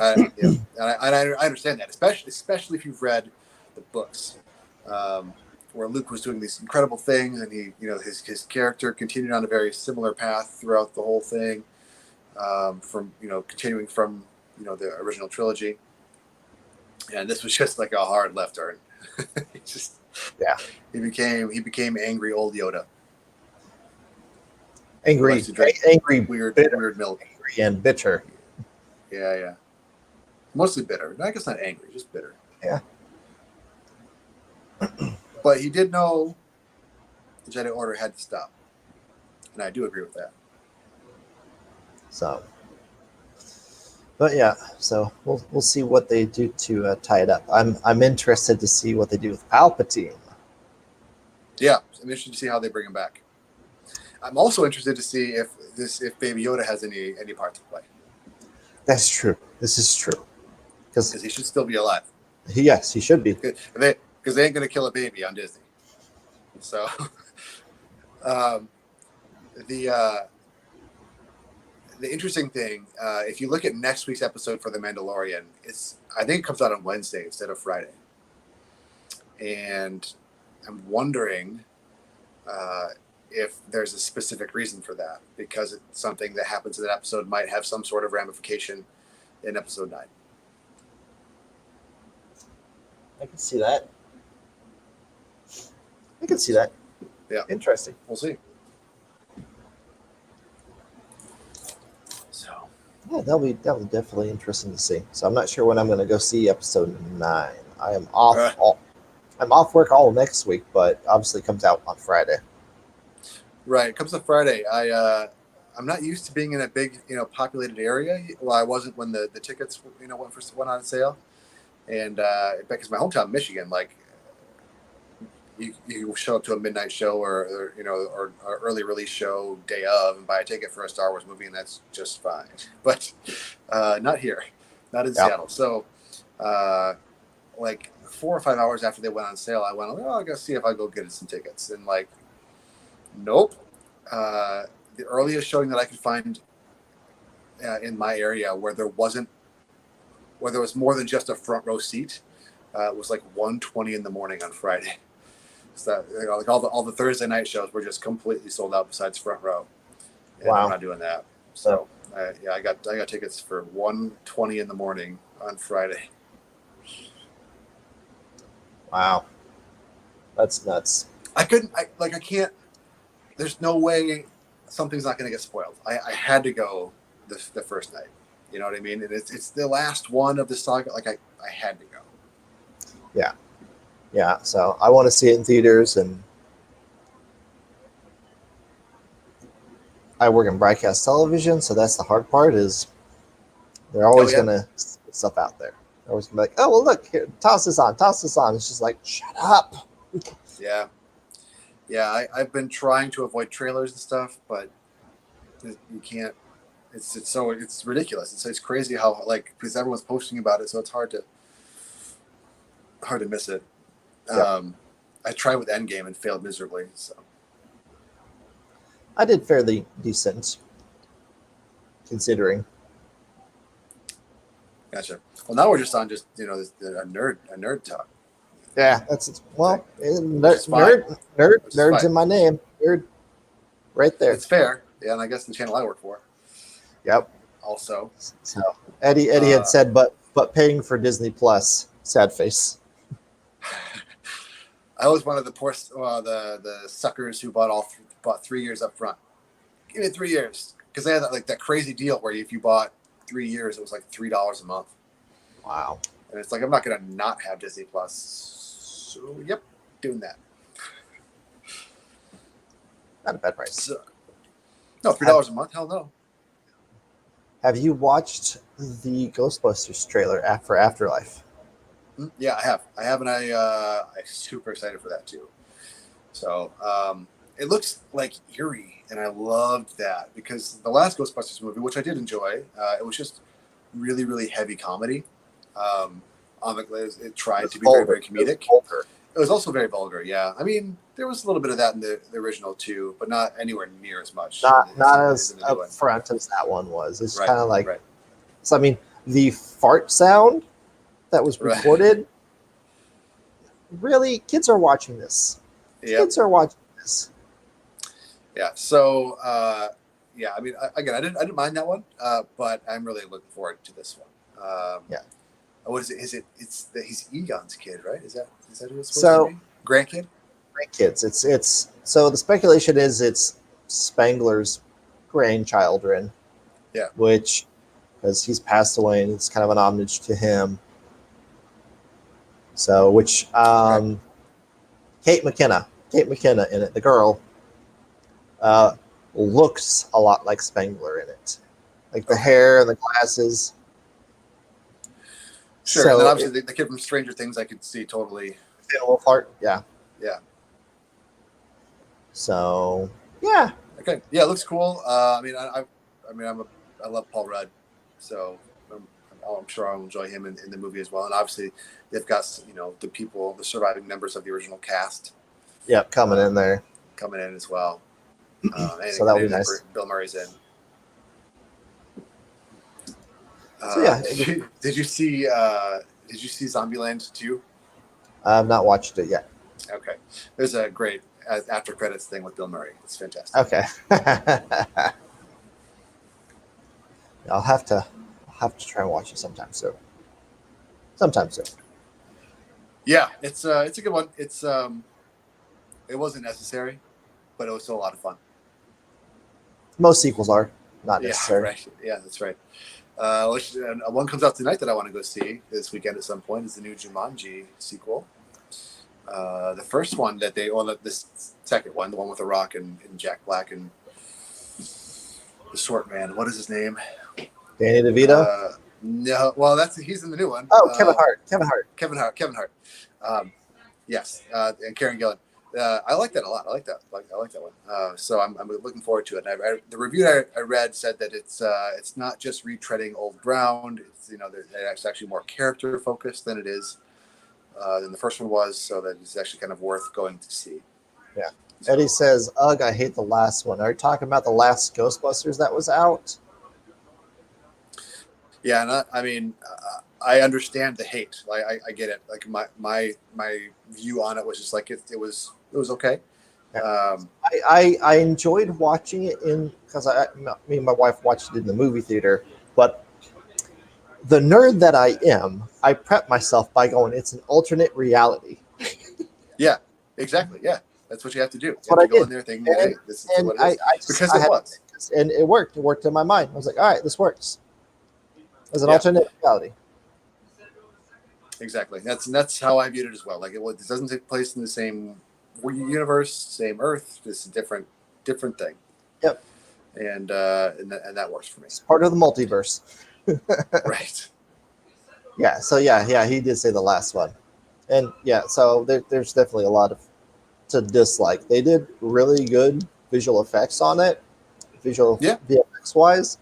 And I understand that, especially if you've read the books, where Luke was doing these incredible things, and his character continued on a very similar path throughout the whole thing, from continuing from the original trilogy, and this was just like a hard left turn. He became angry old Yoda. Angry, weird milk, angry and bitter. Yeah. Mostly bitter. I guess not angry, just bitter. Yeah. But he did know the Jedi Order had to stop. And I do agree with that. So, But yeah, so we'll see what they do to tie it up. I'm interested to see what they do with Palpatine. Yeah, I'm interested to see how they bring him back. I'm also interested to see if Baby Yoda has any part to play, That's true. This is true because because he should still be alive. yes, he should be. Because they ain't gonna kill a baby on Disney. So um, the the interesting thing, if you look at next week's episode for The Mandalorian, I think it comes out on Wednesday instead of Friday, and I'm wondering if there's a specific reason for that, because it's something that happens in that episode might have some sort of ramification in episode 9. I can see that. I can see that. Yeah. Interesting. We'll see. So Yeah, that'll be definitely interesting to see. So I'm not sure when I'm going to go see episode 9. I am off. I'm off work all next week, but obviously it comes out on Friday. right, it comes to Friday. I'm not used to being in a big, populated area. Well, I wasn't when the tickets, went on sale. And because my hometown, Michigan, like you show up to a midnight show or early release show day of and buy a ticket for a Star Wars movie, and that's just fine. But not here, not in Seattle. So like 4 or 5 hours after they went on sale, I went, I gotta see if I go get some tickets. And like, nope. The earliest showing that I could find in my area where there was more than just a front row seat was like 1:20 in the morning on Friday. So like all the Thursday night shows were just completely sold out besides front row. And Wow. I'm not doing that. So I got tickets for 1:20 in the morning on Friday. Wow. That's nuts. I can't. There's no way something's not going to get spoiled. I had to go the first night. You know what I mean? And it's the last one of the saga. Like I had to go. Yeah, so I want to see it in theaters, and I work in broadcast television, so that's the hard part. Is they're always yeah. gonna put stuff out there. They're always gonna be like, "Oh well, look here, toss this on." It's just like, shut up. Yeah. I've been trying to avoid trailers and stuff, but you can't. It's ridiculous. It's crazy how because everyone's posting about it, so it's hard to miss it. Yeah. I tried with Endgame and failed miserably. So I did fairly decent, considering. gotcha. Well, now we're just on a nerd talk. Yeah, that's well, Which is fine. nerd's in my name. Nerd, right there. It's fair. Yeah, and I guess the channel I work for Yep. also. So Eddie had said, but paying for Disney Plus, sad face. I was one of the poor, the suckers who bought 3 years up front. Give me 3 years, because they had that crazy deal where if you bought 3 years, it was like $3 a month. Wow. And it's like, I'm not gonna not have Disney Plus. So yep, doing that. Not a bad price. So, no, $3 a month. Hell no. Have you watched the Ghostbusters trailer for Afterlife? Yeah, I have, and I'm super excited for that too. So it looks like eerie, and I loved that because the last Ghostbusters movie, which I did enjoy, it was just really, really heavy comedy. It tried to be very, very comedic. It was also very vulgar. Yeah, I mean, there was a little bit of that in the original too, but not anywhere near as much. Not as in the new one. upfront as that one was. It's Right, kind of like, right. so I mean, the fart sound that was Right. recorded. Really, kids are watching this. Yeah. Kids are watching this. Yeah. So, yeah. I mean, I didn't mind that one, but I'm really looking forward to this one. Yeah. What is it? He's Egon's kid, right? Is that who it's supposed So- to be? Grandkid. Great kids. It's so the speculation is it's Spangler's grandchildren. Yeah. Which, because he's passed away, and it's kind of an homage to him. So, which Kate McKenna in it, the girl, looks a lot like Spangler in it, like the hair and the glasses. Sure. So And then obviously the kid from Stranger Things, I could see totally. Wolfhard, yeah. Yeah. So yeah, Okay. Yeah, it looks cool. I mean, I love Paul Rudd, so I'm sure I'll enjoy him in the movie as well. And obviously, they've got the surviving members of the original cast yep, coming in there. coming in as well. So that'll be nice. Bill Murray's in. So yeah, Did you see Zombieland 2? I've not watched it yet. Okay. There's a great after credits thing with Bill Murray. It's fantastic. Okay. I'll have to try and watch it sometime soon. Yeah, it's a good one. It wasn't necessary, but it was still a lot of fun. Most sequels are not necessary. Yeah, right. Yeah, that's right. One comes out tonight that I want to go see this weekend at some point is the new Jumanji sequel. The first one this second one, the one with The Rock and Jack Black and the short man. What is his name? Danny DeVito. No, well, he's in the new one. Oh, Kevin Hart. Yes, and Karen Gillan. I like that a lot. I like that one. So I'm looking forward to it. And the review I read said that it's not just retreading old ground. It's actually more character focused than it is than the first one was. So that it's actually kind of worth going to see. Yeah. Eddie says, "Ugh, I hate the last one." Are you talking about the last Ghostbusters that was out? Yeah, I understand the hate. I get it. Like my view on it was just like it was okay. I enjoyed watching it because me and my wife watched it in the movie theater. But the nerd that I am, I prep myself by going, "It's an alternate reality." Yeah, exactly. Yeah, that's what you have to do. What I go did. in there thinking, "Hey, this is what it is," because it it was. And it worked. It worked in my mind. I was like, "All right, this works." As an Yeah. alternate reality. Exactly. That's how I viewed it as well. Like it doesn't take place in the same universe, same Earth. It's a different thing. Yep. And that works for me. It's part of the multiverse. Right. Yeah. So yeah, he did say the last one, and yeah, so there's definitely a lot to dislike. They did really good visual effects on it, VFX wise.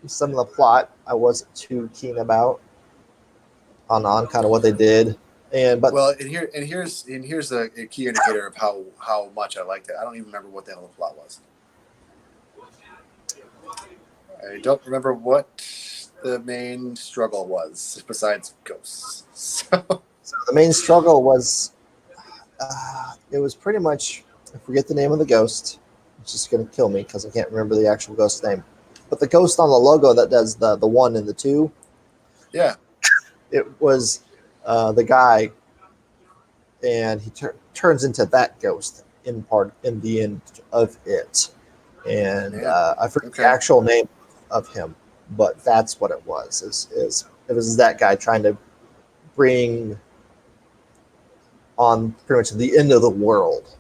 Some of the plot I wasn't too keen about on kind of what they did, and here's a key indicator of how much I liked it. I don't even remember what the hell the plot was. I don't remember what the main struggle was besides ghosts. So the main struggle was it was pretty much, I forget the name of the ghost. It's just going to kill me because I can't remember the actual ghost name. But the ghost on the logo that does the 1 and the 2. Yeah. It was the guy, and he turns into that ghost in the end of it. And I forget the actual name of him, but that's what it was. It was that guy trying to bring on pretty much the end of the world.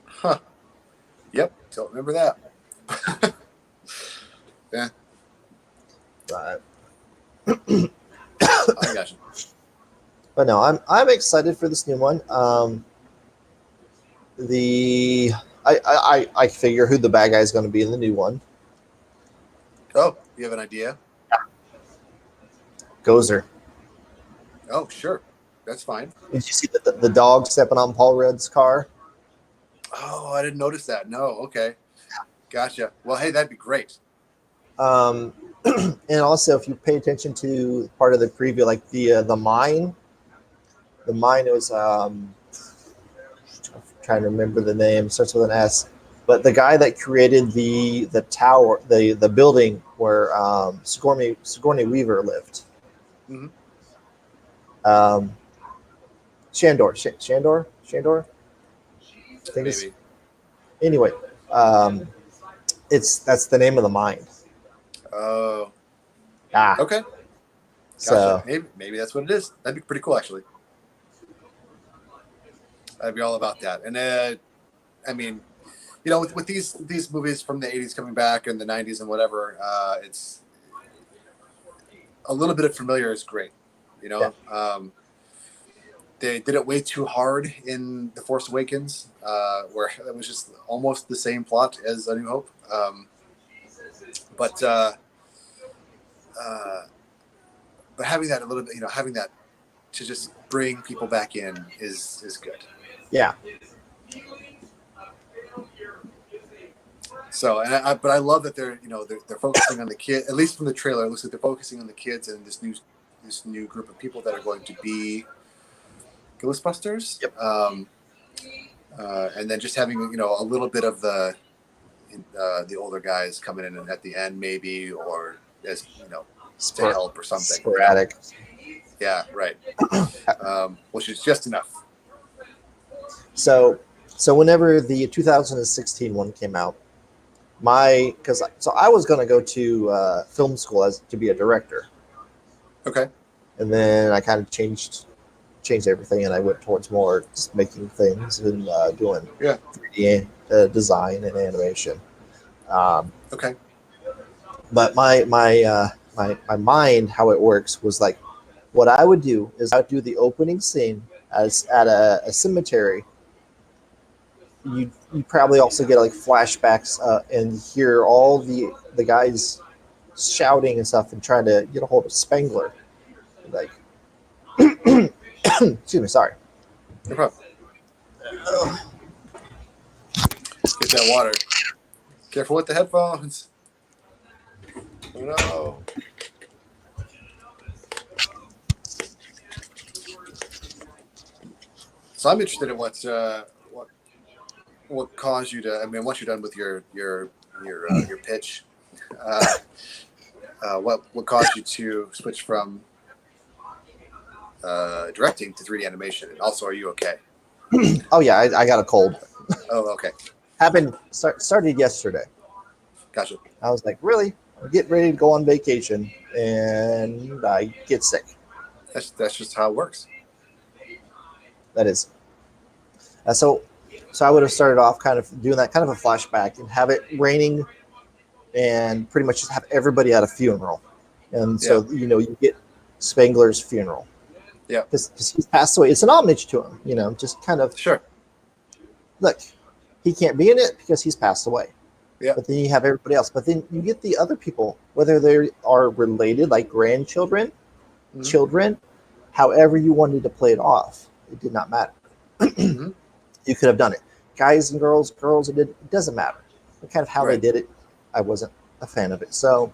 Huh. Yep. Don't remember that. Yeah. But I got you. But no, I'm excited for this new one. I figure who the bad guy is going to be in the new one. Oh, you have an idea? Gozer. Oh, sure. That's fine. Did you see the dog stepping on Paul Rudd's car? Oh, I didn't notice that. No. Okay. Gotcha. Well, hey, that'd be great. And also, if you pay attention to part of the preview, like the mine was I'm trying to remember the name, starts with an S, but the guy that created the tower, the building where Sigourney Weaver lived. Mm-hmm. Shandor. I think Maybe. Anyway, that's the name of the mine. Oh. Ah. Okay. Gotcha. So maybe that's what it is. That'd be pretty cool, actually. I'd be all about that. And I mean, with these movies from the 80s coming back and the 90s and whatever, a little bit of familiar is great. You know, they did it way too hard in The Force Awakens, where it was just almost the same plot as A New Hope. But having that a little bit, having that to just bring people back in is good. Yeah. So, but I love that they're focusing on the kid. At least from the trailer, it looks like they're focusing on the kids and this new group of people that are going to be Ghostbusters. Yep. And then just having a little bit of the older guys coming in at the end, maybe, or as to help or something. Sporadic. Yeah, right. Which is just enough. So whenever the 2016 one came out, I was going to go to film school to be a director. Okay. And then I kind of changed everything, and I went towards more just making things and doing 3D design and animation. Okay. But my mind, how it works, was like, what I would do is I would do the opening scene as at a cemetery. You probably also get like flashbacks and hear all the guys shouting and stuff and trying to get a hold of Spengler. Like, excuse me, sorry. No problem. Get that water. Careful with the headphones. Oh no. So I'm interested in what caused you to. I mean, once you're done with your pitch, what caused you to switch from directing to 3D animation? And also, are you okay? Oh yeah, I got a cold. Oh, okay. Started yesterday. Gotcha. I was like, really? I'm getting ready to go on vacation, and I get sick. That's just how it works. That is. So I would have started off kind of doing that kind of a flashback and have it raining, and pretty much just have everybody at a funeral, and so you get Spengler's funeral. Yeah. Because he's passed away. It's an homage to him. Just kind of Sure. Look, he can't be in it because he's passed away. Yeah. But then you have everybody else. But then you get the other people, whether they are related, like grandchildren, children, however you wanted to play it off. It did not matter. Mm-hmm. You could have done it. Guys and girls, it doesn't matter. But kind of how they did it, I wasn't a fan of it. So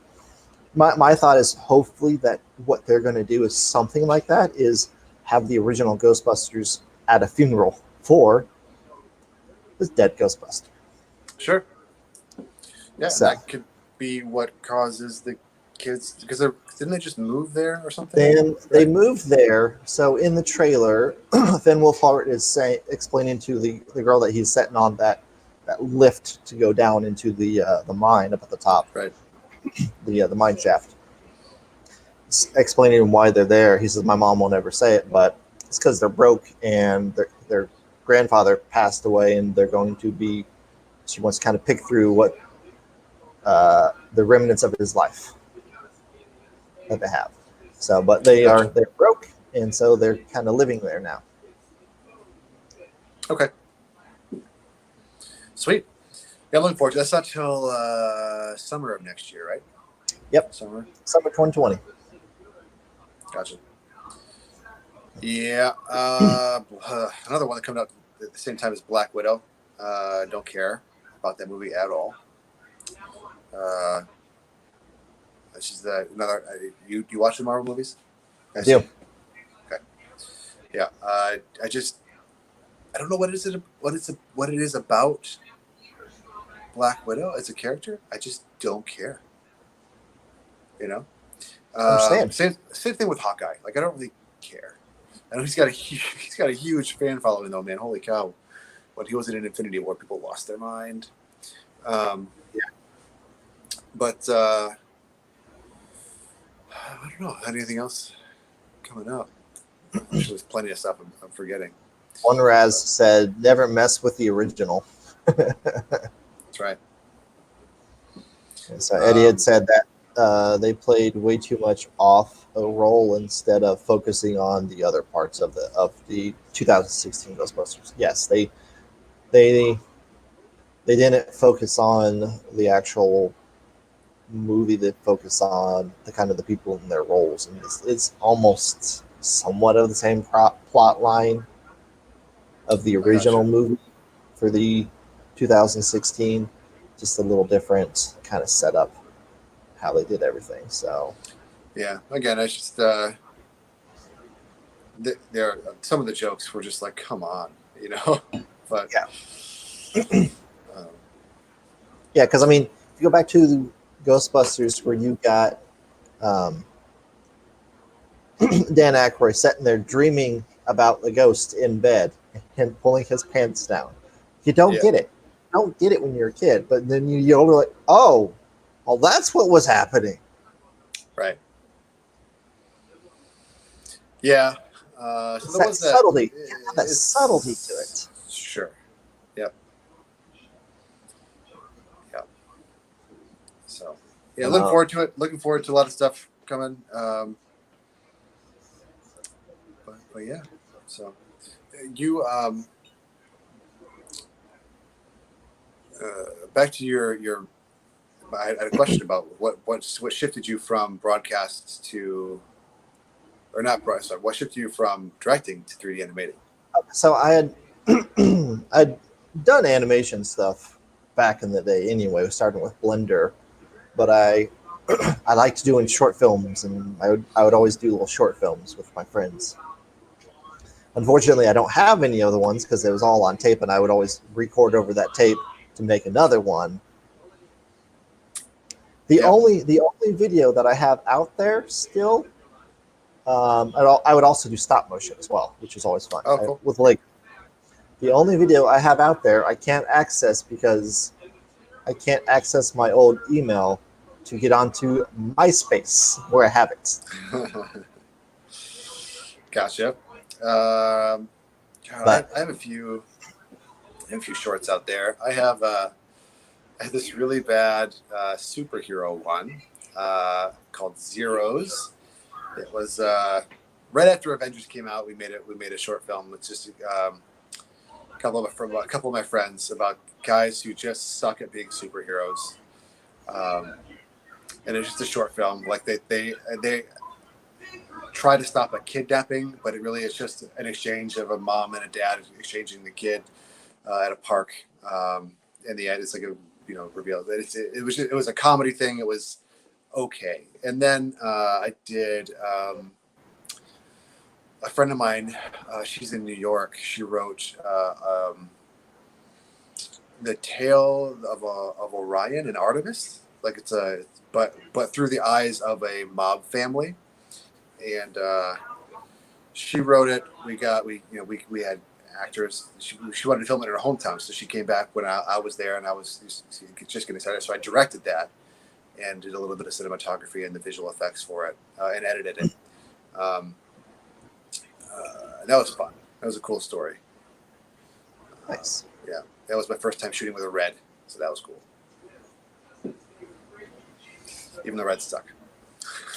my thought is hopefully that what they're going to do is something like that, is have the original Ghostbusters at a funeral for this dead Ghostbuster. Sure. Yeah, So, that could be what causes the kids, because didn't they just move there or something? then they moved there. So in the trailer, Finn Wolfhard is explaining to the girl that he's setting on that lift to go down into the mine up at the top. Right. The mine shaft. Explaining why they're there. He says, my mom won't ever say it, but it's because they're broke and their grandfather passed away, and they're going to be. She wants to kind of pick through what the remnants of his life that they have. So, but they're broke, and so they're kind of living there now. Okay. Sweet. Yeah, I'm looking forward to that. That's not till summer of next year, right? Yep. Summer 2020. Gotcha. Yeah. Another one that coming out at the same time as Black Widow. Don't care about that movie at all. This is another. You watch the Marvel movies? I do. Okay. Yeah. I don't know what it is about Black Widow as a character. I just don't care. Understand. Same thing with Hawkeye. Like, I don't really care. I know he's got a huge fan following though, man. Holy cow! When he was in Infinity War, people lost their mind. But I don't know. Anything else coming up? There's plenty of stuff I'm forgetting. One Raz said, "Never mess with the original." That's right. And so Eddie had said that they played way too much off a role instead of focusing on the other parts of the 2016 Ghostbusters. Yes, they they didn't focus on the actual movie. They focus on the kind of the people in their roles, and it's almost somewhat of the same plot line of the I gotcha. original movie for the 2016, just a little different kind of setup how they did everything. So Yeah. Again, I just there some of the jokes were just like, come on, you know. But yeah, um, yeah, because I mean, if you go back to Ghostbusters, where you got um, Dan Aykroyd sitting there dreaming about the ghost in bed and pulling his pants down, you don't yeah, get it. You don't get it when you're a kid, but then you're older, like, oh, that's what was happening. right. Yeah. So It's there that was that. subtlety. You have that subtlety to it. It's sure. Yep. Yep. So yeah, looking Um, forward to it. Looking forward to a lot of stuff coming. But yeah. So you back to your. I had a question about what shifted you from broadcast to or not broadcast. Sorry, what shifted you from directing to 3D animating? so I had I'd done animation stuff back in the day anyway, starting with Blender, but I liked doing short films, and I would always do little short films with my friends. Unfortunately, I don't have any other ones because it was all on tape, and I would always record over that tape to make another one. The Yeah. only the only video that I have out there still, I would also do stop motion as well, which is always fun Oh, cool. with like the only video I have out there I can't access because I can't access my old email to get onto MySpace where I have it. Gotcha. God, But I have a few. I have a few shorts out there. I had this really bad superhero one called Zeros. It was right after Avengers came out. We made it. We made a short film. It's just a couple of my friends about guys who just suck at being superheroes. Um, and it's just a short film. Like they try to stop a kidnapping, but it really is just an exchange of a mom and a dad exchanging the kid at a park. In the end, it's like a reveal. It was a comedy thing. It was okay. And then I did a friend of mine. She's in New York. She wrote the tale of Orion and Artemis. Like it's a but through the eyes of a mob family, and she wrote it. We had actors. She wanted to film it in her hometown, so she came back when I was there, and I was just getting started. So I directed that and did a little bit of cinematography and the visual effects for it, and edited it. Um, that was fun. That was a cool story. nice. Yeah, that was my first time shooting with a red, so that was cool. Even the red stuck.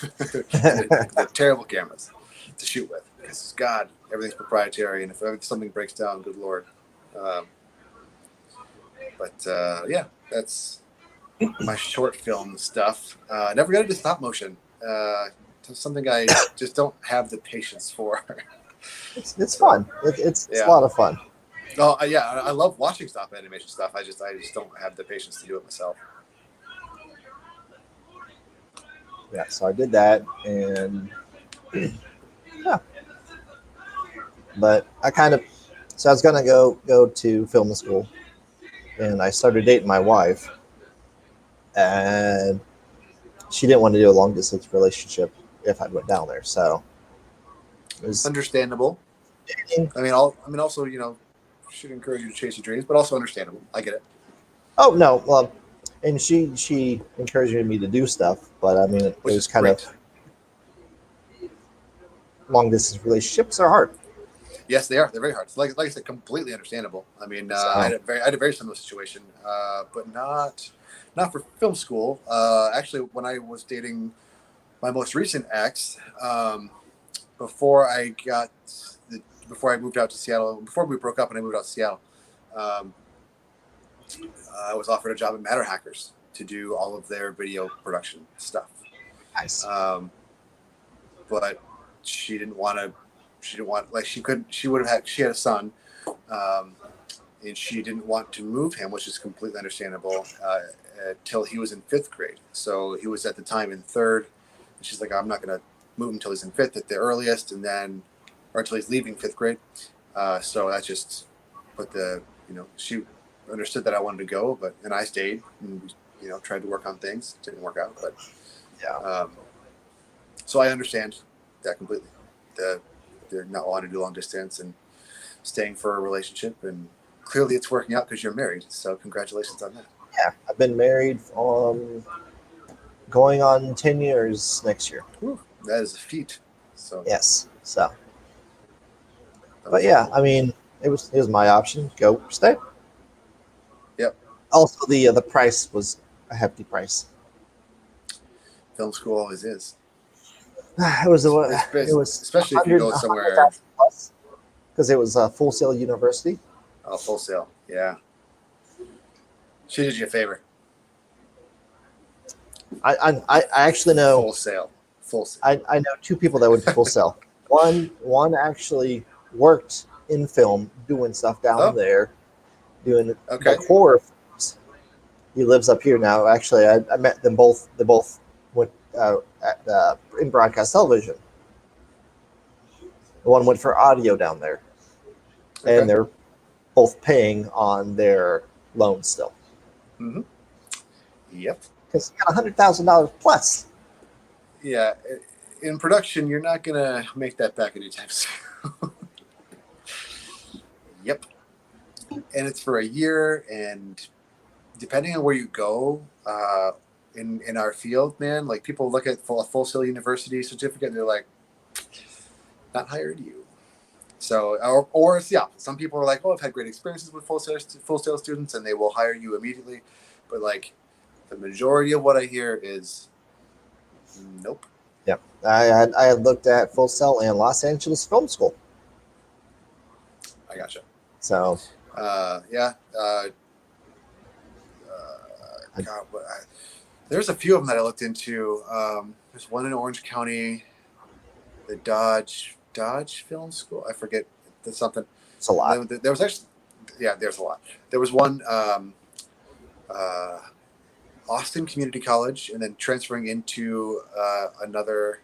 the terrible cameras to shoot with, because God, everything's proprietary, and if something breaks down, good lord. Um, yeah, that's my short film stuff. Never got into stop motion. Something I just don't have the patience for. It's fun. It's a Yeah. lot of fun. Oh, yeah, I love watching stop animation stuff. I just don't have the patience to do it myself. Yeah, so I did that, and yeah, but I was gonna go to film school, and I started dating my wife, and she didn't want to do a long distance relationship if I went down there. So it was Understandable. dating. Also, should encourage you to chase your dreams, but also understandable. I get it. Oh no, well, and she encouraged me to do stuff, but I mean it Which was is kind great. of long distance relationships are hard. Yes, they are. They're very hard. It's like I said, completely understandable. I mean, I So had a very similar situation, but not for film school. Actually, when I was dating my most recent ex, before I got before I moved out to Seattle, before we broke up and I moved out to Seattle, um, I was offered a job at Matter Hackers to do all of their video production stuff. Nice. But she didn't want to. She didn't want, like, she couldn't. She would have had. She had a son, and she didn't want to move him, which is completely understandable. Till he was in 5th grade, so he was at the time in 3rd. And she's like, I'm not going to move him until he's in 5th at the earliest, and then, or until he's leaving 5th grade. So that just put she understood that I wanted to go, and I stayed and tried to work on things. It didn't work out, but Yeah. so I understand that completely. They're not wanting to do long distance and staying for a relationship, and clearly it's working out because you're married. So congratulations on that. Yeah. I've been married going on 10 years next year. Whew, that is a feat. So Yes. So, but yeah, I mean, it was my option. Go stay. Yep. Also, the price was a hefty price. Film school always is. It was it was Especially if you go somewhere. Because it was a Full Sail University. Oh, Full Sail. Yeah. She did you a favor. I actually know Full Sail. Full Sail. I know 2 people that went to Full Sail. One actually worked in film doing stuff down there, doing Okay. like horror films. He lives up here now. Actually, I met them both. They both went in broadcast television. The one went for audio down there, Okay. and they're both paying on their loan still Mm-hmm. Yep. because he got $100,000 plus. Yeah. In production, you're not gonna make that back anytime soon. Yep. And it's for a year, and depending on where you go, in our field, man, like, people look at a Full Sail University certificate and they're like, not hired you. So, or it's the opposite. Some people are like, oh, I've had great experiences with Full Sail students, and they will hire you immediately. But like, the majority of what I hear is nope. Yeah, I had looked at Full Sail and Los Angeles Film School. I gotcha. So Yeah. God, there's a few of them that I looked into. There's one in Orange County, the Dodge Film School. I forget. That's something. it's a lot. There was actually, yeah, there's a lot. There was one, Austin Community College, and then transferring into another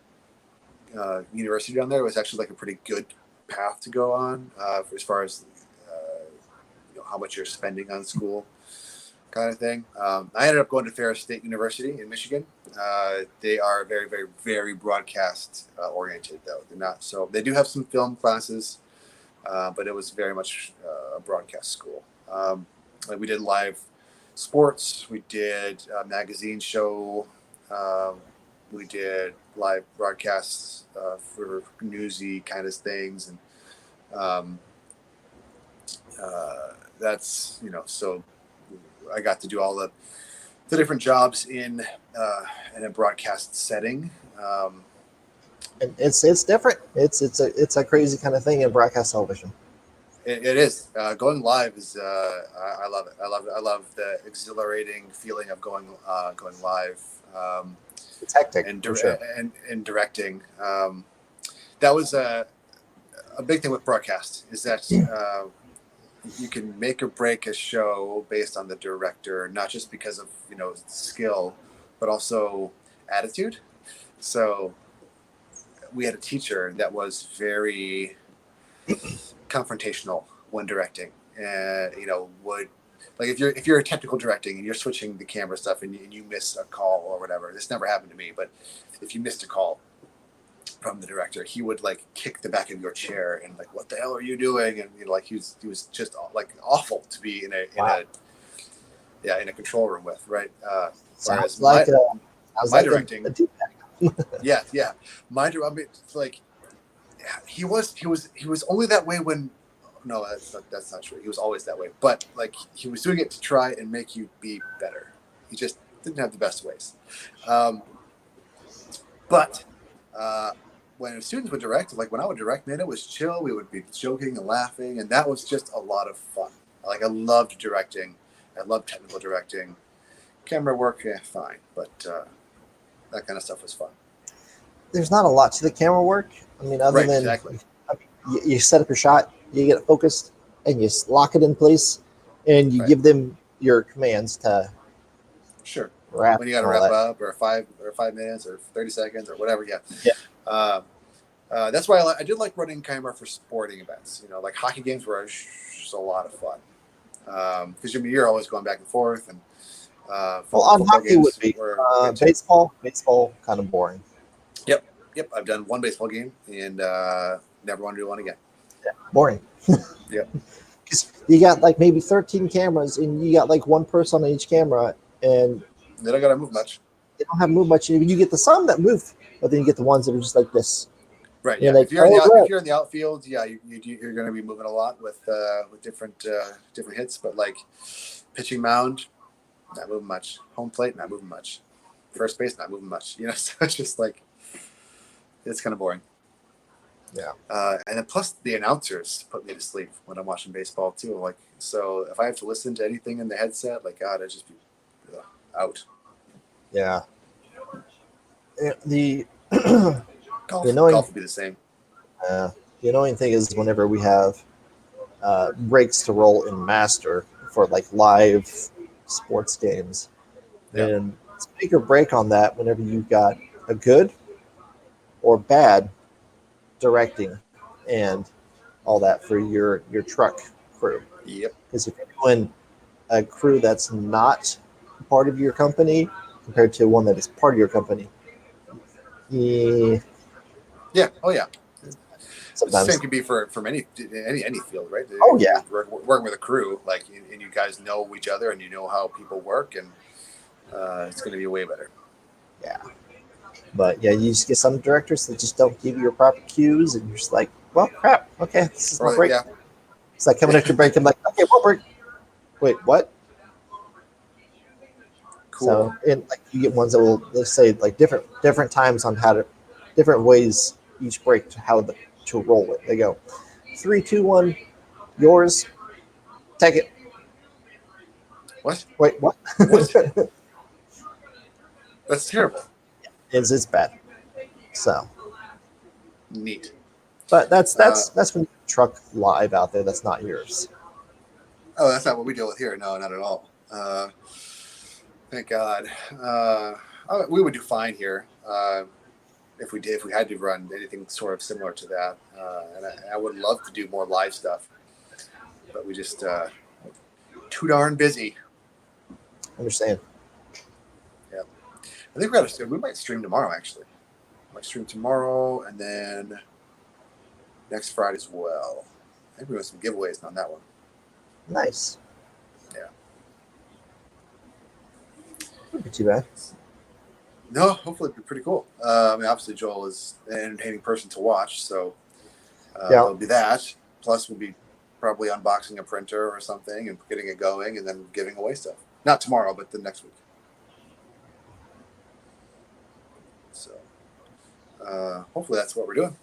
university down there was actually like a pretty good path to go on, as far as how much you're spending on school, kind of thing. I ended up going to Ferris State University in Michigan. They are very, very, very broadcast oriented, though. They're not, so they do have some film classes, but it was very much a broadcast school. Like, we did live sports, we did a magazine show, we did live broadcasts for newsy kind of things, and that's, so I got to do all the different jobs in a broadcast setting. And it's different. It's a crazy kind of thing in broadcast television. It is. Going live is, I love it. I love the exhilarating feeling of going live. It's hectic, And for sure. and directing. That was a big thing with broadcast, is that you can make or break a show based on the director, not just because of skill, but also attitude. So we had a teacher that was very confrontational when directing, and would, like, if you're a technical directing and you're switching the camera stuff and you miss a call or whatever. This never happened to me, but if you missed a call from the director, he would like kick the back of your chair and like, what the hell are you doing? And like, he was just like awful to be in a control room with, right? Whereas Sounds like my directing, a D-pad. yeah, I mean, it's like, he was only that way when, no, that's not true. He was always that way, but like, he was doing it to try and make you be better. He just didn't have the best ways. But when students would direct, like when I would direct, man, it was chill. We would be joking and laughing, and that was just a lot of fun. Like I loved directing. I loved technical directing. Camera work, yeah, fine, but that kind of stuff was fun. There's not a lot to the camera work. I mean, other Right, than exactly. you set up your shot, you get it focused, and you lock it in place, and you Right. give them your commands to Sure. wrap. When you got to and all wrap that. up, or 5 minutes, or 30 seconds, or whatever. Yeah. Yeah. That's why I did like running camera for sporting events. You know, like hockey games were just a lot of fun because you're always going back and forth. And Well, on football hockey would games be were good too. baseball kind of boring. Yep, I've done one baseball game and never want to do one again. Boring. Yeah. Because you got like maybe 13 cameras, and you got like one person on each camera, and They don't got to move much. they don't have to move much. You get the some that move, but then you get the ones that are just like this. Right. You're Yeah. like, If you're in the oh, right. if you're in the outfield, yeah, you're going to be moving a lot with different hits. But like pitching mound, not moving much. Home plate, not moving much. First base, not moving much. You know, so it's just like it's kind of boring. Yeah. And then plus the announcers put me to sleep when I'm watching baseball too. Like so, if I have to listen to anything in the headset, like God, I'd just be out. Yeah. The Golf, The annoying- golf would be the same. the annoying thing is whenever we have breaks to roll in Master for like live sports games, Yeah. and it's make or break on that whenever you've got a good or bad directing and all that for your truck crew. Yep. Because if you're doing a crew that's not part of your company compared to one that is part of your company, yeah, Yeah. Oh yeah. The sometimes same could be for any field, right? Oh, yeah. You're working with a crew, like, and you guys know each other, and you know how people work, and it's going to be way better. yeah. But yeah, you just get some directors that just don't give you your proper cues, and you're just like, well, crap. Okay, this is my Or, break. yeah, It's like coming at your break. I'm like, okay, what break? Wait, what? cool. So, and like you get ones that will, let's say, like different times on how to, different ways each break to roll it. They go 3, 2, 1, yours, take it. What? Wait, what? What? That's terrible. It's bad. So, Neat. but that's when you truck live out there. That's not yours. Oh, that's not what we deal with here. No, not at all. Thank God. We would do fine here if we had to run anything sort of similar to that. And I would love to do more live stuff, but we just too darn busy. Understand? I think we might stream tomorrow. Actually, might stream tomorrow, and then next Friday as well. I think we have some giveaways on that one. Nice. Yeah. Wouldn't be too bad. No, hopefully it'll be pretty cool. I mean, obviously Joel is an entertaining person to watch, so Yeah. there'll be that. Plus, we'll be probably unboxing a printer or something and getting it going, and then giving away stuff. Not tomorrow, but the next week. So, hopefully that's what we're doing.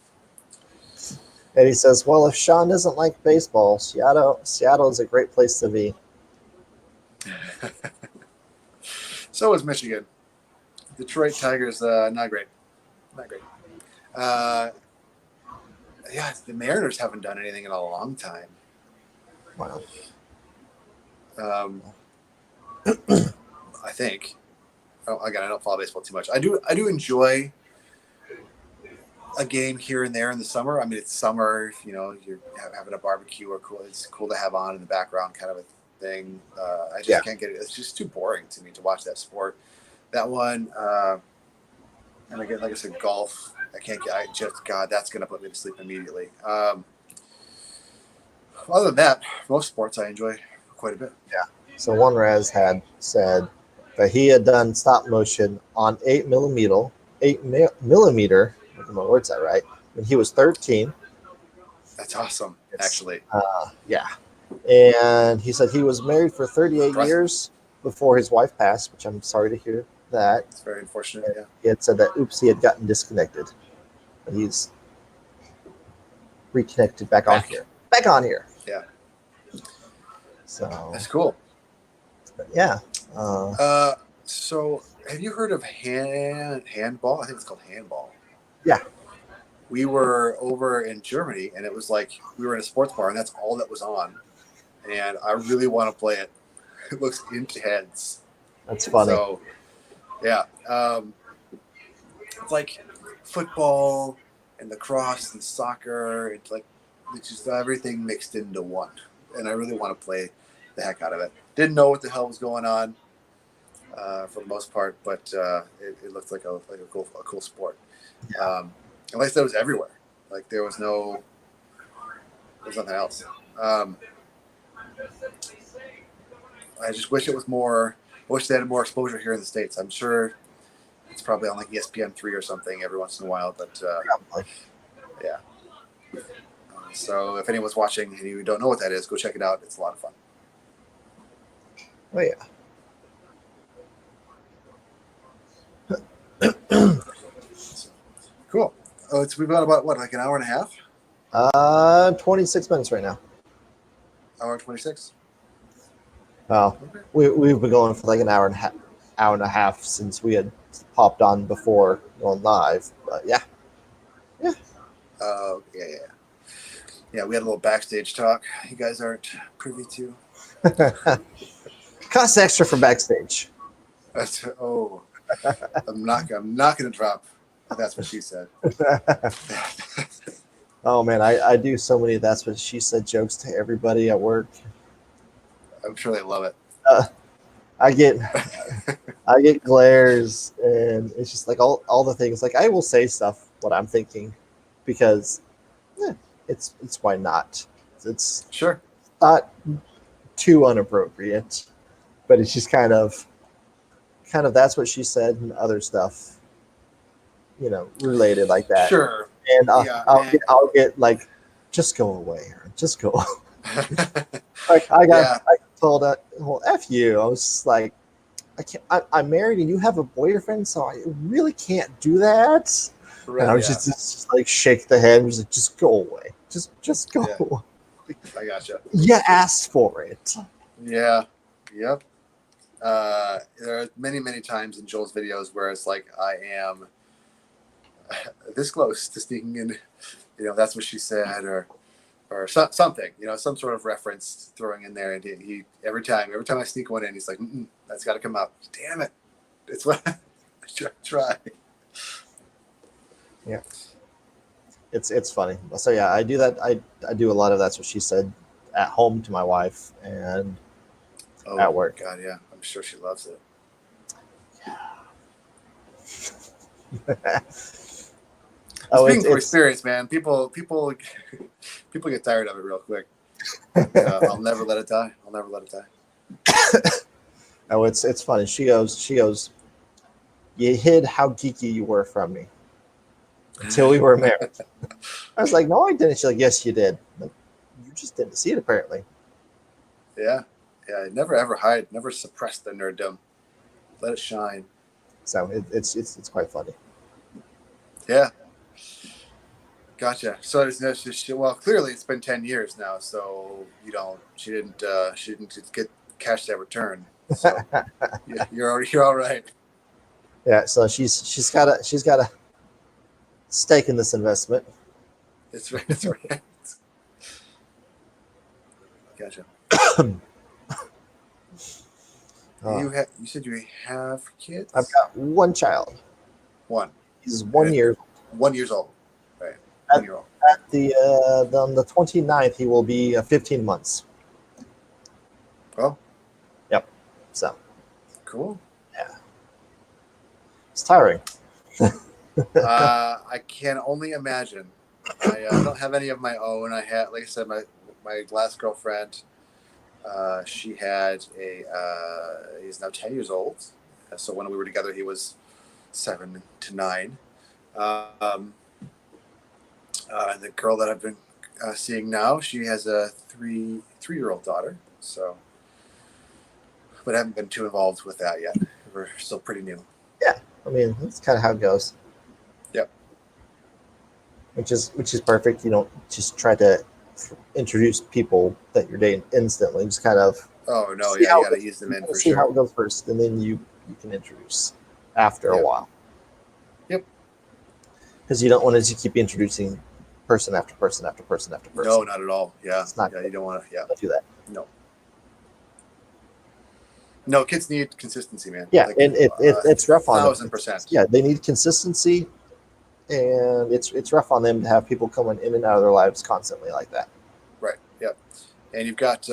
Eddie says, "Well, if Sean doesn't like baseball, Seattle is a great place to be." So is Michigan. Detroit Tigers, not great. Not great. Yeah, the Mariners haven't done anything in a long time. Wow. I think. Oh, again, I don't follow baseball too much. I do enjoy a game here and there in the summer. I mean, it's summer. You know, you're having a barbecue or cool. It's cool to have on in the background, kind of a thing. I just can't get it. It's just too boring to me to watch that sport. That one, and again, like I said, golf. God, that's gonna put me to sleep immediately. Other than that, most sports I enjoy quite a bit. So one Raz had said that he had done stop motion on 8mm. I don't know my words that right. When he was 13. That's awesome, actually. Yeah. And he said he was married for 38 Impressive. years before his wife passed, which I'm sorry to hear that. It's very unfortunate. Yeah. He had said that oops, he had gotten disconnected. But he's reconnected back on Back. here. Back on here. Yeah. So That's cool. but yeah. So have you heard of handball? I think it's called handball. Yeah. We were over in Germany, and it was like we were in a sports bar, and that's all that was on. And I really want to play it. It looks intense. That's funny. So, yeah, it's like football and lacrosse and soccer. It's just everything mixed into one, and I really want to play the heck out of it. Didn't know what the hell was going on for the most part, but it looked like a cool sport. And like I said, it was everywhere. Like there was nothing else. I just wish it was more. I wish they had more exposure here in the States. I'm sure it's probably on like ESPN3 or something every once in a while, but Probably. yeah. So if anyone's watching and you don't know what that is, go check it out. It's a lot of fun. Oh yeah. Cool. Oh, we've got about what, like an hour and a half? 26 minutes right now. Hour and 26. Wow. Okay. We've been going for like an hour and a half since we had popped on before going live. But yeah. Yeah. We had a little backstage talk. You guys aren't privy to. Costs extra for backstage. I'm not gonna drop. That's what she said. Oh man, I do so many that's what she said jokes to everybody at work. I'm sure they love it. I get glares, and it's just like all the things. Like I will say stuff what I'm thinking because it's why not. It's Sure. not too inappropriate, but it's just kind of that's what she said and other stuff, related like that. Sure. And Yeah, I'll get like, just go away, or just go. Like I told that, well, F you. I was just like, I'm married and you have a boyfriend, so I really can't do that. Right, And I was just like shake the head and was like, just go away. Just go. Yeah. I gotcha. You asked for it. Yeah. Yep. There are many times in Joel's videos where it's like I am this close to sneaking in, that's what she said, or something, some sort of reference throwing in there, and he every time I sneak one in, he's like, that's got to come out. Damn it! It's what I try. Yeah, it's funny. So yeah, I do that. I do a lot of that's what she said at home to my wife and at work. God, yeah, I'm sure she loves it. Speaking from experience, man, people get tired of it real quick. I'll never let it die. Oh, it's funny. She goes, you hid how geeky you were from me until we were married. I was like, no, I didn't. She's like, yes, you did. Like, you just didn't see it, apparently. Yeah. Never ever hide. Never suppress the nerddom. Let it shine. So it's quite funny. Yeah. Gotcha. So well, clearly it's been 10 years now, so she didn't get cash that return. So you're all right. Yeah, so she's got a stake in this investment. That's right. Gotcha. You said you have kids? I've got one child. One. He's 1 year. 1 year old. Right. 1 year old. At on the 29th, he will be 15 months. Oh. Yep. So. Cool. Yeah. It's tiring. I can only imagine. I don't have any of my own. I had, like I said, my last girlfriend. She had he's now 10 years old. So when we were together, he was 7 to 9. And the girl that I've been seeing now, she has a 3-year-old daughter. So, but I haven't been too involved with that yet. We're still pretty new. I mean, that's kind of how it goes. Yep. Which is perfect. You don't just try to introduce people that you're dating instantly. Just kind of Oh no, see yeah, how you it got to goes- ease them in kind of for see how sure. it goes first, and then you can introduce after a Yep. while. Yep. Because you don't want to just keep introducing person after person after person after person. No, not at all. Yeah, It's not yeah, good. you don't want to. Yeah, Don't do that. no. No, kids need consistency, man. Yeah, Like, and it's rough on them. 1000%. Yeah, they need consistency, and it's rough on them to have people coming in and out of their lives constantly like that. Right. Yep. And you've got,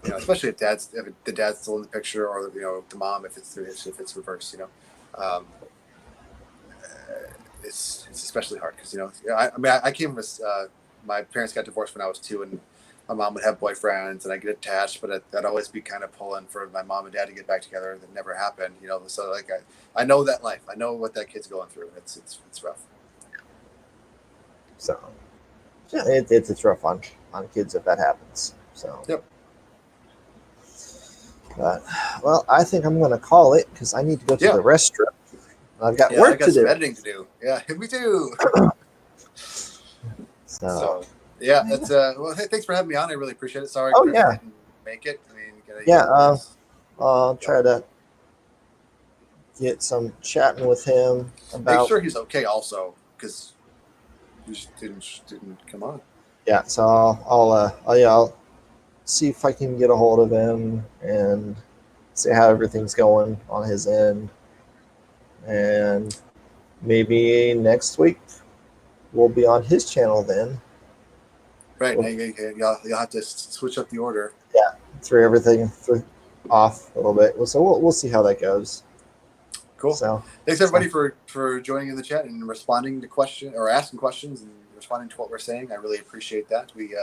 especially if the dad's still in the picture, or the mom if it's reversed. It's especially hard because I came from my parents got divorced when I was 2, and my mom would have boyfriends, and I get attached, but I'd always be kind of pulling for my mom and dad to get back together. That never happened. So like I know that life. I know what that kid's going through. It's rough. So yeah, it's rough on kids if that happens. So Yep. But well, I think I'm going to call it because I need to go to Yeah. the restroom. I've got Yeah, I work got to some do. editing to do. Yeah, me too. So Yeah, that's well. Hey, thanks for having me on. I really appreciate it. Sorry, Oh, Chris yeah. didn't make it. I mean, Yeah, I'll try to get some chatting with him make about. sure he's okay. Also, because he just didn't come on. Yeah, so I'll see if I can get a hold of him and see how everything's going on his end, and maybe next week we'll be on his channel then. Right. Well- Now you'll have to switch up the order. Through everything off a little bit. So we'll see how that goes. Cool. So Thanks everybody for joining in the chat and responding to questions or asking questions and responding to what we're saying. I really appreciate that. We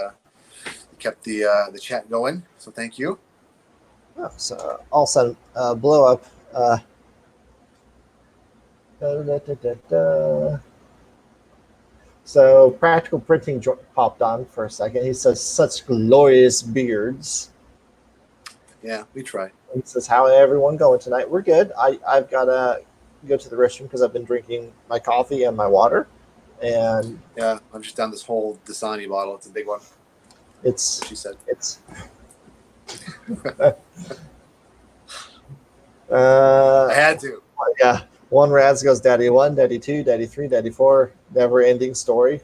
kept the chat going, so thank you. so also blow up. So practical printing popped on for a second. He says such glorious beards. Yeah, we try. He says, how everyone going tonight? We're good. I've got to go to the restroom because I've been drinking my coffee and my water, and Yeah, I'm just down this whole Dasani bottle. It's a big one. it's She said. I had to. yeah. One Raz goes Daddy 1, Daddy 2, Daddy 3, Daddy 4. Never ending story.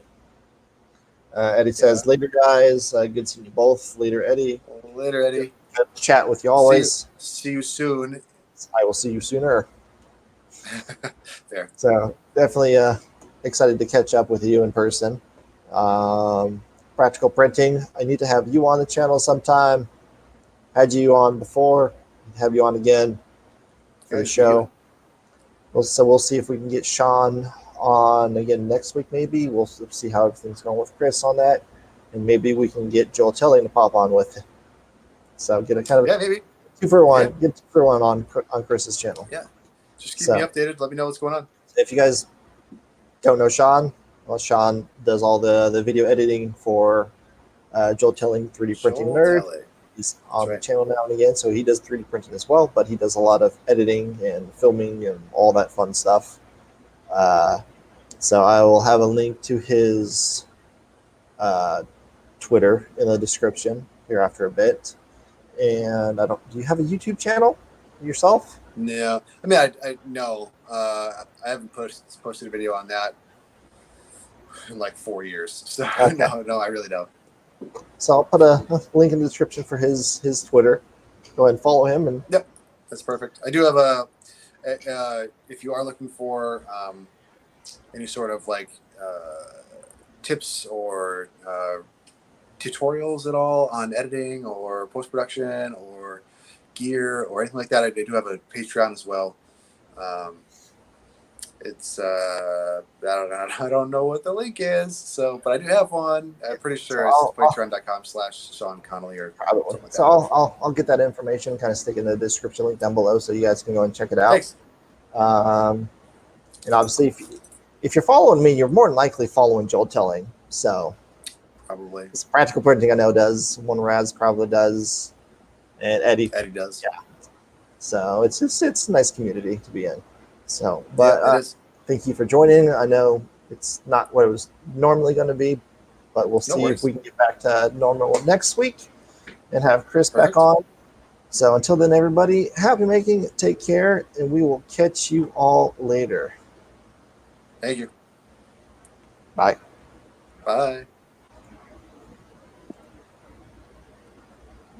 Eddie says, later, guys. Good seeing you both. Later, Eddie. Later, Eddie. Good to chat with you always. See you soon. I will see you sooner. There. So definitely excited to catch up with you in person. Practical printing. I need to have you on the channel sometime. Had you on before. Have you on again for the Okay, show. So we'll see if we can get Sean on again next week. Maybe we'll see how everything's going with Chris on that, and maybe we can get Joel Telling to pop on with. So get a kind of Yeah, maybe. 2 for 1. Yeah. Get 2 for 1 on Chris's channel. Yeah. Just keep So- me updated. Let me know what's going on. If you guys don't know Sean, well, Sean does all the video editing for Joel Telling 3D Printing Joel Nerd. Talley. He's on That's the channel now and again, so he does 3D printing as well, but he does a lot of editing and filming and all that fun stuff. So I will have a link to his Twitter in the description here after a bit. And do you have a YouTube channel yourself? No, I mean, I no. I haven't posted a video on that in like 4 years. So Okay. no, I really don't. So I'll put a link in the description for his Twitter. Go ahead and follow him. And That's perfect. I do have if you are looking for any sort of like tips or tutorials at all on editing or post-production or gear or anything like that, I do have a Patreon as well. It's I don't know what the link is, but I do have one. I'm pretty sure So it's patreon.com/Sean Connolly or probably. something like So that. I'll get that information, kind of stick in the description link down below, so you guys can go and check it out. Thanks. And obviously, if you're following me, you're more than likely following Joel Telling. So Probably it's practical printing. I know does. One Raz probably does, and Eddie. Eddie does. Yeah. So it's a nice community to be in. So, Yeah, but it is. thank you for joining. I know it's not what it was normally going to be, but we'll see if worries. we can get back to normal next week and have Chris Perfect. back on. So until then, everybody, happy making, take care, and we will catch you all later. Thank you. Bye. Bye.